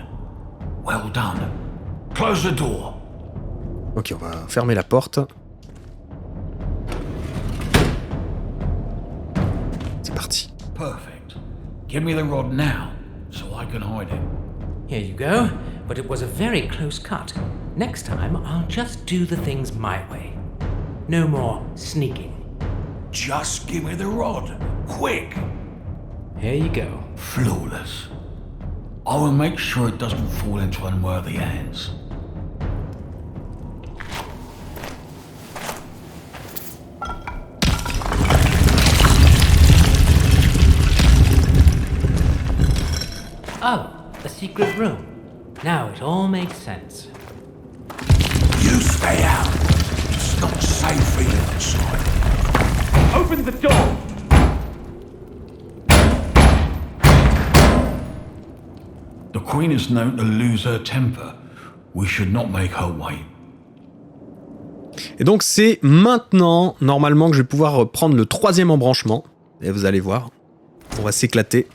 Well done. Close the door. Ok, on va fermer la porte. C'est parti. Perfect. Give me the rod now, so I can hide it. Here you go, but it was a very close cut. Next time, I'll just do the things my way. No more sneaking. Just give me the rod. Quick. Here you go. Flawless. I will make sure it doesn't fall into unworthy hands. Oh, a secret room. Now it all makes sense. You stay out. It's not safe for you inside. Open the door! The Queen is known to lose her temper. We should not make her wait. Et donc c'est maintenant, normalement, que je vais pouvoir prendre le 3e embranchement. Et vous allez voir, on va s'éclater.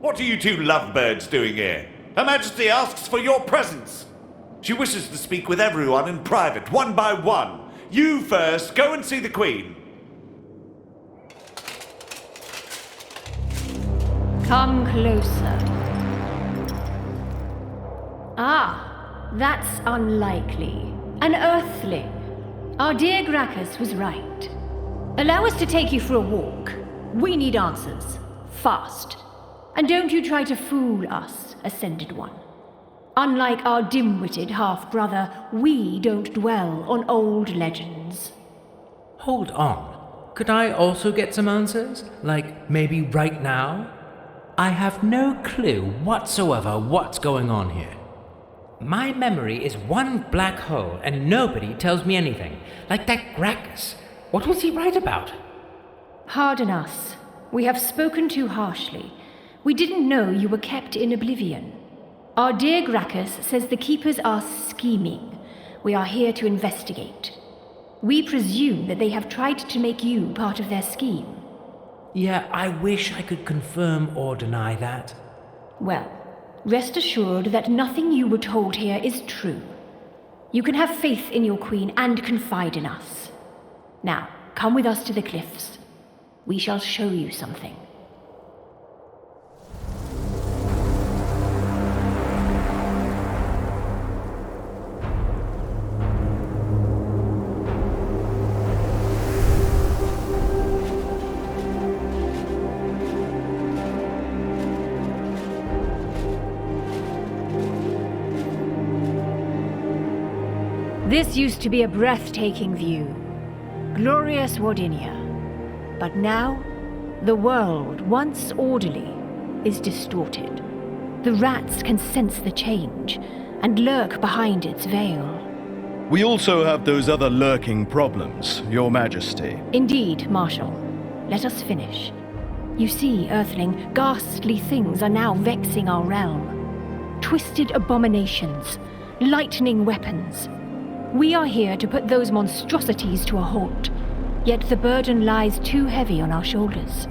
What are you two lovebirds doing here? Her Majesty asks for your presence. She wishes to speak with everyone in private, one by one. You first, go and see the Queen. Come closer. Ah, that's unlikely. An Earthling. Our dear Gracchus was right. Allow us to take you for a walk. We need answers. Fast. And don't you try to fool us, Ascended One. Unlike our dim-witted half-brother, we don't dwell on old legends. Hold on. Could I also get some answers? Like, maybe right now? I have no clue whatsoever what's going on here. My memory is one black hole and nobody tells me anything. Like that Gracchus. What was he right about? Pardon us. We have spoken too harshly. We didn't know you were kept in oblivion. Our dear Gracchus says the Keepers are scheming. We are here to investigate. We presume that they have tried to make you part of their scheme. Yeah, I wish I could confirm or deny that. Well, rest assured that nothing you were told here is true. You can have faith in your queen and confide in us. Now, come with us to the cliffs. We shall show you something. This used to be a breathtaking view. Glorious Wardinia. But now, the world, once orderly, is distorted. The rats can sense the change and lurk behind its veil. We also have those other lurking problems, Your Majesty. Indeed, Marshal. Let us finish. You see, Earthling, ghastly things are now vexing our realm. Twisted abominations, lightning weapons. We are here to put those monstrosities to a halt, yet the burden lies too heavy on our shoulders.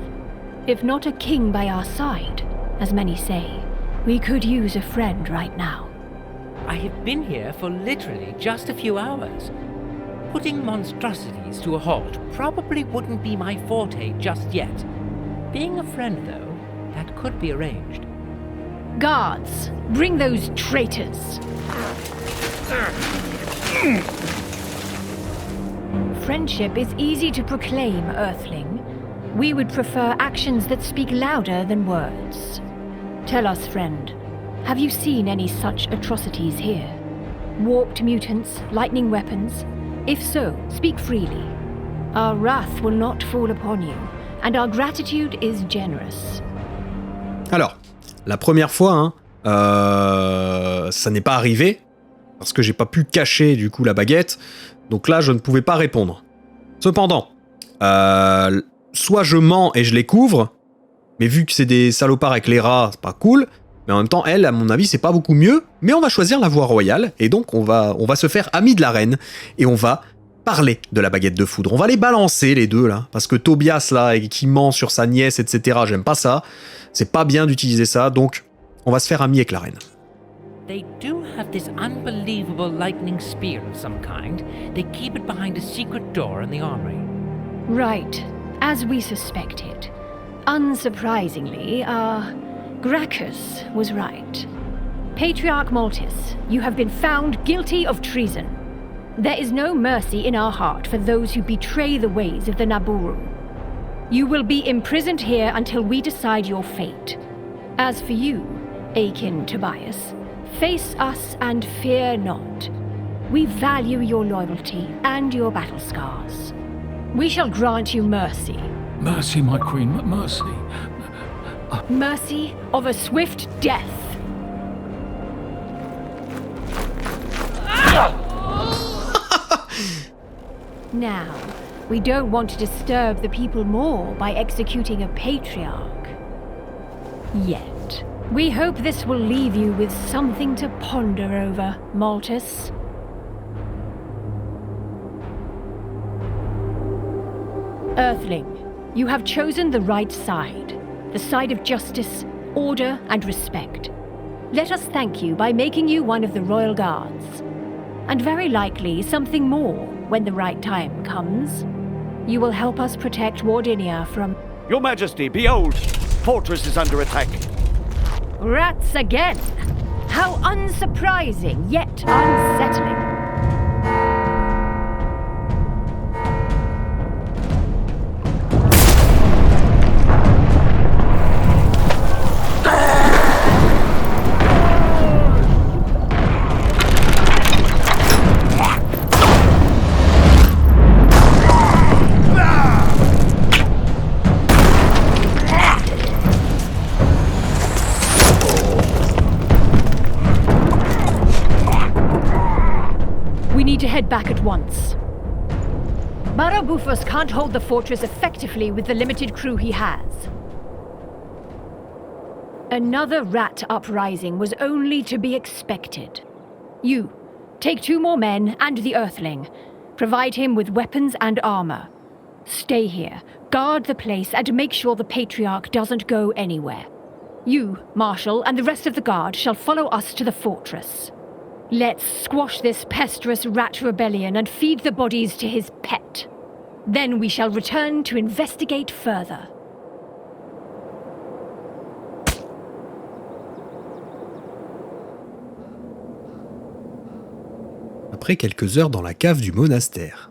If not a king by our side, as many say, we could use a friend right now. I have been here for literally just a few hours. Putting monstrosities to a halt probably wouldn't be my forte just yet. Being a friend, though, that could be arranged. Guards, bring those traitors. Friendship is easy to proclaim, Earthling. We would prefer actions that speak louder than words. Tell us, friend, have you seen any such atrocities here? Warped mutants, lightning weapons? If so, speak freely. Our wrath will not fall upon you, and our gratitude is generous. Alors, la première fois, ça n'est pas arrivé, parce que j'ai pas pu cacher du coup la baguette, donc là je ne pouvais pas répondre. Cependant, soit je mens et je les couvre, mais vu que c'est des salopards avec les rats, c'est pas cool, mais en même temps, elle, à mon avis, c'est pas beaucoup mieux, mais on va choisir la voie royale, et donc on va se faire ami de la reine, et on va parler de la baguette de foudre. On va les balancer, les deux, là, parce que Tobias, là, qui ment sur sa nièce, etc., j'aime pas ça, c'est pas bien d'utiliser ça, donc on va se faire ami avec la reine. They do have this unbelievable lightning spear of some kind. They keep it behind a secret door in the armory. Right, as we suspected. Unsurprisingly, Gracchus was right. Patriarch Maltis, you have been found guilty of treason. There is no mercy in our heart for those who betray the ways of the Naburu. You will be imprisoned here until we decide your fate. As for you, Akin Tobias, face us and fear not. We value your loyalty and your battle scars. We shall grant you mercy. Mercy, my queen, mercy. Mercy of a swift death. Now, we don't want to disturb the people more by executing a patriarch. Yet. We hope this will leave you with something to ponder over, Maltis. Earthling, you have chosen the right side. The side of justice, order, and respect. Let us thank you by making you one of the Royal Guards. And very likely something more when the right time comes. You will help us protect Wardinia from... Your Majesty, behold! Fortress is under attack. Rats again! How unsurprising, yet unsettling. To head back at once. Barabufos can't hold the fortress effectively with the limited crew he has. Another rat uprising was only to be expected. You, take 2 more men and the Earthling. Provide him with weapons and armor. Stay here, guard the place, and make sure the Patriarch doesn't go anywhere. You, Marshal, and the rest of the guard shall follow us to the fortress. Let's squash this pesteous rat rebellion and feed the bodies to his pet. Then we shall return to investigate further. Après quelques heures dans la cave du monastère.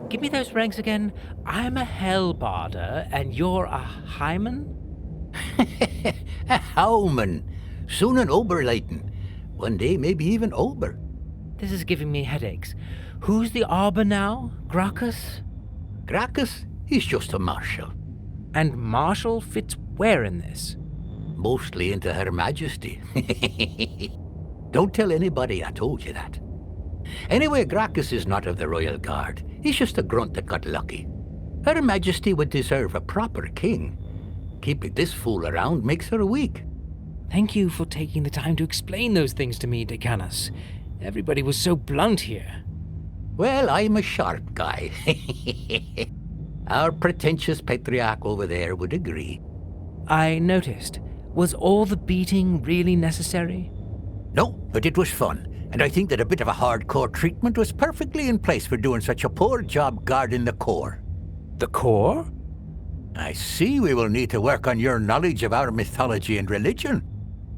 Give me those ranks again. I'm a Hellbarder, and you're a Hyman? A Howman. Soon an Oberleiten. One day, maybe even over. This is giving me headaches. Who's the arbor now? Gracchus? Gracchus? He's just a marshal. And Marshal fits where in this? Mostly into Her Majesty. Don't tell anybody I told you that. Anyway, Gracchus is not of the Royal Guard. He's just a grunt that got lucky. Her Majesty would deserve a proper king. Keeping this fool around makes her weak. Thank you for taking the time to explain those things to me, Decanus. Everybody was so blunt here. Well, I'm a sharp guy. Our pretentious patriarch over there would agree. I noticed. Was all the beating really necessary? No, but it was fun. And I think that a bit of a hardcore treatment was perfectly in place for doing such a poor job guarding the core. The core? I see we will need to work on your knowledge of our mythology and religion.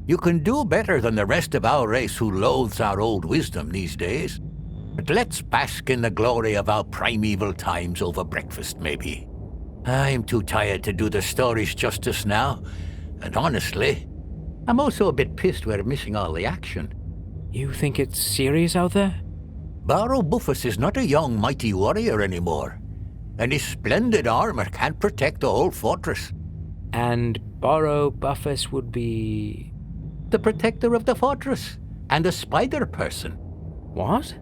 You can do better than the rest of our race who loathes our old wisdom these days. But let's bask in the glory of our primeval times over breakfast, maybe. I'm too tired to do the stories justice now. And honestly, I'm also a bit pissed we're missing all the action. You think it's serious out there? Barrow Buffus is not a young, mighty warrior anymore. And his splendid armor can't protect the whole fortress. And Barrow Buffus would be... the protector of the fortress. And a spider person. What?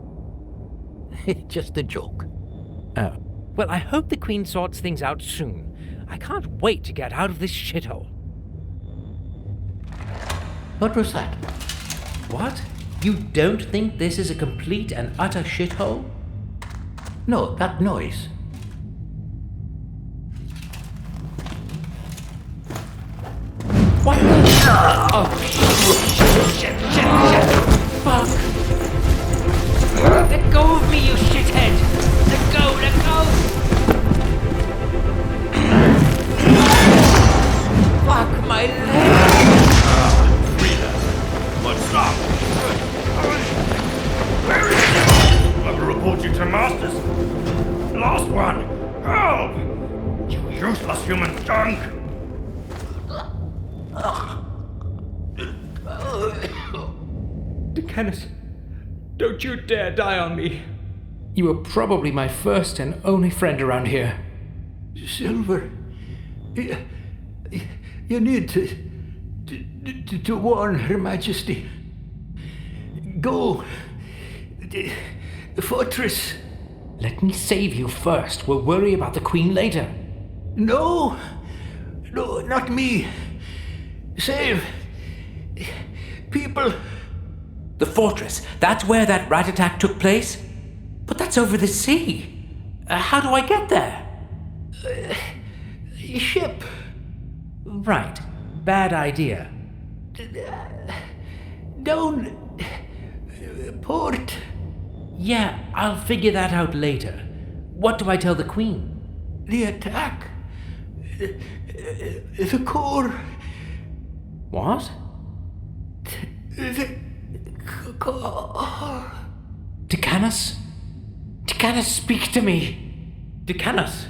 Just a joke. Oh. Well, I hope the Queen sorts things out soon. I can't wait to get out of this shithole. What was that? What? You don't think this is a complete and utter shithole? No, that noise. What the... Oh, shit. Fuck. Let go of me, you shithead! Let go! Fuck my leg! What's up? Where is it? I will report you to Masters. Last one. Help! You useless human junk! Decanus, don't you dare die on me. You were probably my first and only friend around here. Silver, you need to warn Her Majesty. Go. The fortress. Let me save you first. We'll worry about the Queen later. No, not me. Save people. The fortress. That's where that rat attack took place? But that's over the sea. How do I get there? Ship. Right. Bad idea. Down port. Yeah, I'll figure that out later. What do I tell the Queen? The attack. The core. What? The core. Decanus? Decanus, speak to me. Decanus.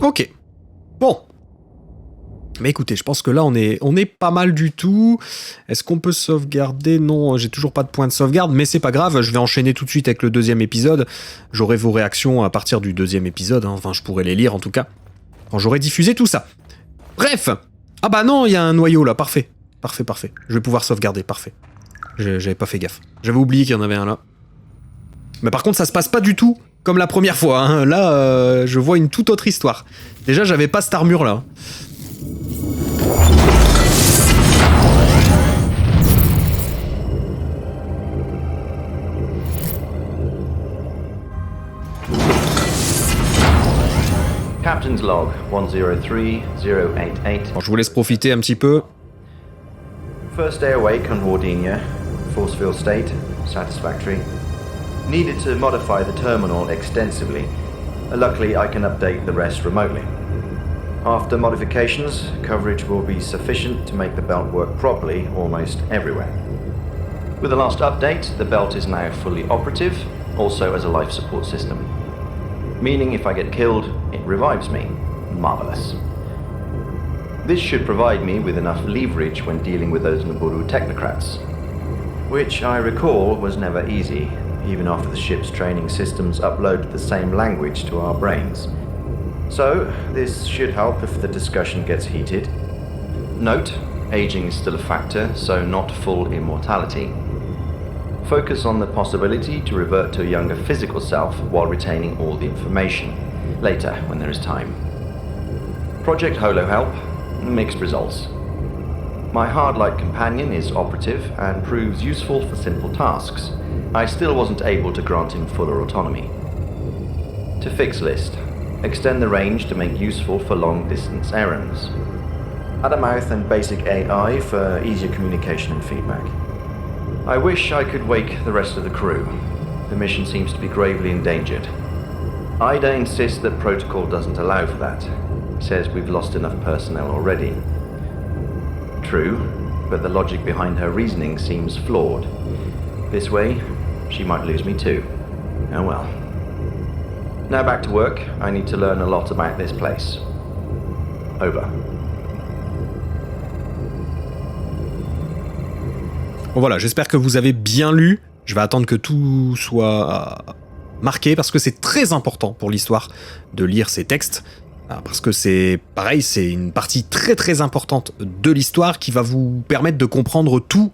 Ok. Bon. Mais écoutez, je pense que là, on est pas mal du tout. Est-ce qu'on peut sauvegarder? Non, j'ai toujours pas de point de sauvegarde, mais c'est pas grave, je vais enchaîner tout de suite avec le deuxième épisode. J'aurai vos réactions à partir du deuxième épisode, hein. Enfin, je pourrai les lire en tout cas, quand j'aurai diffusé tout ça. Bref. Ah bah non, il y a un noyau là, parfait. Parfait. Je vais pouvoir sauvegarder, parfait. J'avais pas fait gaffe. J'avais oublié qu'il y en avait un là. Mais par contre, ça se passe pas du tout comme la première fois, hein. Là, je vois une toute autre histoire. Déjà, j'avais pas cette armure là. Captain's log 103088. Bon, je vous laisse profiter un petit peu. First day awake on Wardinia. Force field state, satisfactory. Needed to modify the terminal extensively. Luckily, I can update the rest remotely. After modifications, coverage will be sufficient to make the belt work properly almost everywhere. With the last update, the belt is now fully operative, also as a life support system. Meaning if I get killed, it revives me. Marvelous. This should provide me with enough leverage when dealing with those Naburu technocrats, which I recall was never easy, even after the ship's training systems uploaded the same language to our brains. So, this should help if the discussion gets heated. Note, aging is still a factor, so not full immortality. Focus on the possibility to revert to a younger physical self while retaining all the information, later when there is time. Project Holo help, mixed results. My hard-light companion is operative and proves useful for simple tasks. I still wasn't able to grant him fuller autonomy. To fix list, extend the range to make useful for long-distance errands. Add a mouth and basic AI for easier communication and feedback. I wish I could wake the rest of the crew. The mission seems to be gravely endangered. Ida insists that protocol doesn't allow for that. Says we've lost enough personnel already. True, but the logic behind her reasoning seems flawed. This way, she might lose me too. Oh well. Now back to work. I need to learn a lot about this place. Over. Bon voilà, j'espère que vous avez bien lu. Je vais attendre que tout soit marqué parce que c'est très important pour l'histoire de lire ces textes. Parce que c'est pareil, c'est une partie très très importante de l'histoire qui va vous permettre de comprendre tout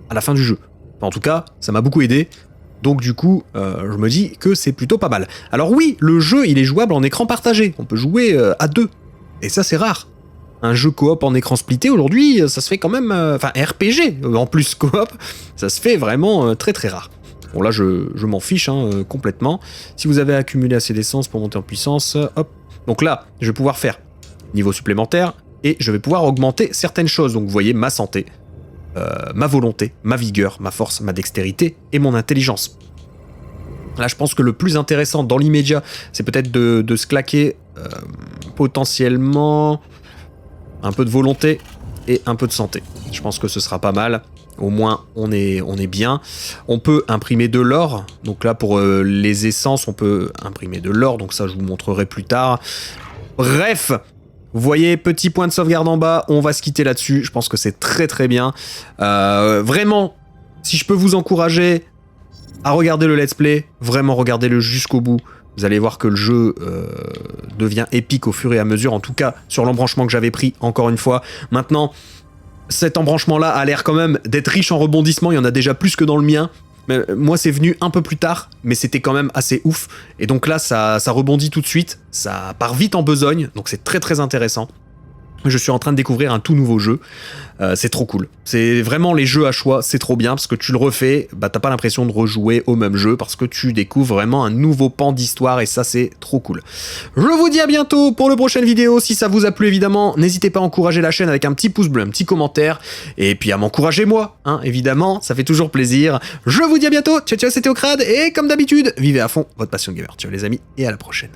à la fin du jeu. Enfin, en tout cas, ça m'a beaucoup aidé. Donc du coup, je me dis que c'est plutôt pas mal. Alors oui, le jeu, il est jouable en écran partagé. On peut jouer à deux. Et ça, c'est rare. Un jeu coop en écran splitté, aujourd'hui, ça se fait quand même... Enfin, RPG, en plus coop, ça se fait vraiment très très rare. Bon là, je m'en fiche complètement. Si vous avez accumulé assez d'essence pour monter en puissance, hop. Donc là, je vais pouvoir faire niveau supplémentaire et je vais pouvoir augmenter certaines choses. Donc vous voyez, ma santé, ma volonté, ma vigueur, ma force, ma dextérité et mon intelligence. Là, je pense que le plus intéressant dans l'immédiat, c'est peut-être de se claquer potentiellement un peu de volonté et un peu de santé. Je pense que ce sera pas mal. Au moins, on est bien. On peut imprimer de l'or. Donc là, pour les essences, on peut imprimer de l'or. Donc ça, je vous montrerai plus tard. Bref, vous voyez, petit point de sauvegarde en bas. On va se quitter là-dessus. Je pense que c'est très très bien. Vraiment, si je peux vous encourager à regarder le let's play, vraiment regardez-le jusqu'au bout. Vous allez voir que le jeu devient épique au fur et à mesure. En tout cas, sur l'embranchement que j'avais pris, encore une fois. Maintenant... Cet embranchement-là a l'air quand même d'être riche en rebondissements, il y en a déjà plus que dans le mien. Mais moi, c'est venu un peu plus tard, mais c'était quand même assez ouf. Et donc là, ça rebondit tout de suite, ça part vite en besogne, donc c'est très très intéressant. Je suis en train de découvrir un tout nouveau jeu, c'est trop cool. C'est vraiment les jeux à choix, c'est trop bien, parce que tu le refais, bah t'as pas l'impression de rejouer au même jeu, parce que tu découvres vraiment un nouveau pan d'histoire, et ça c'est trop cool. Je vous dis à bientôt pour le prochaine vidéo, si ça vous a plu évidemment, n'hésitez pas à encourager la chaîne avec un petit pouce bleu, un petit commentaire, et puis à m'encourager moi, évidemment, ça fait toujours plaisir. Je vous dis à bientôt, ciao ciao, c'était Okrad, et comme d'habitude, vivez à fond votre passion gamer. Ciao les amis, et à la prochaine.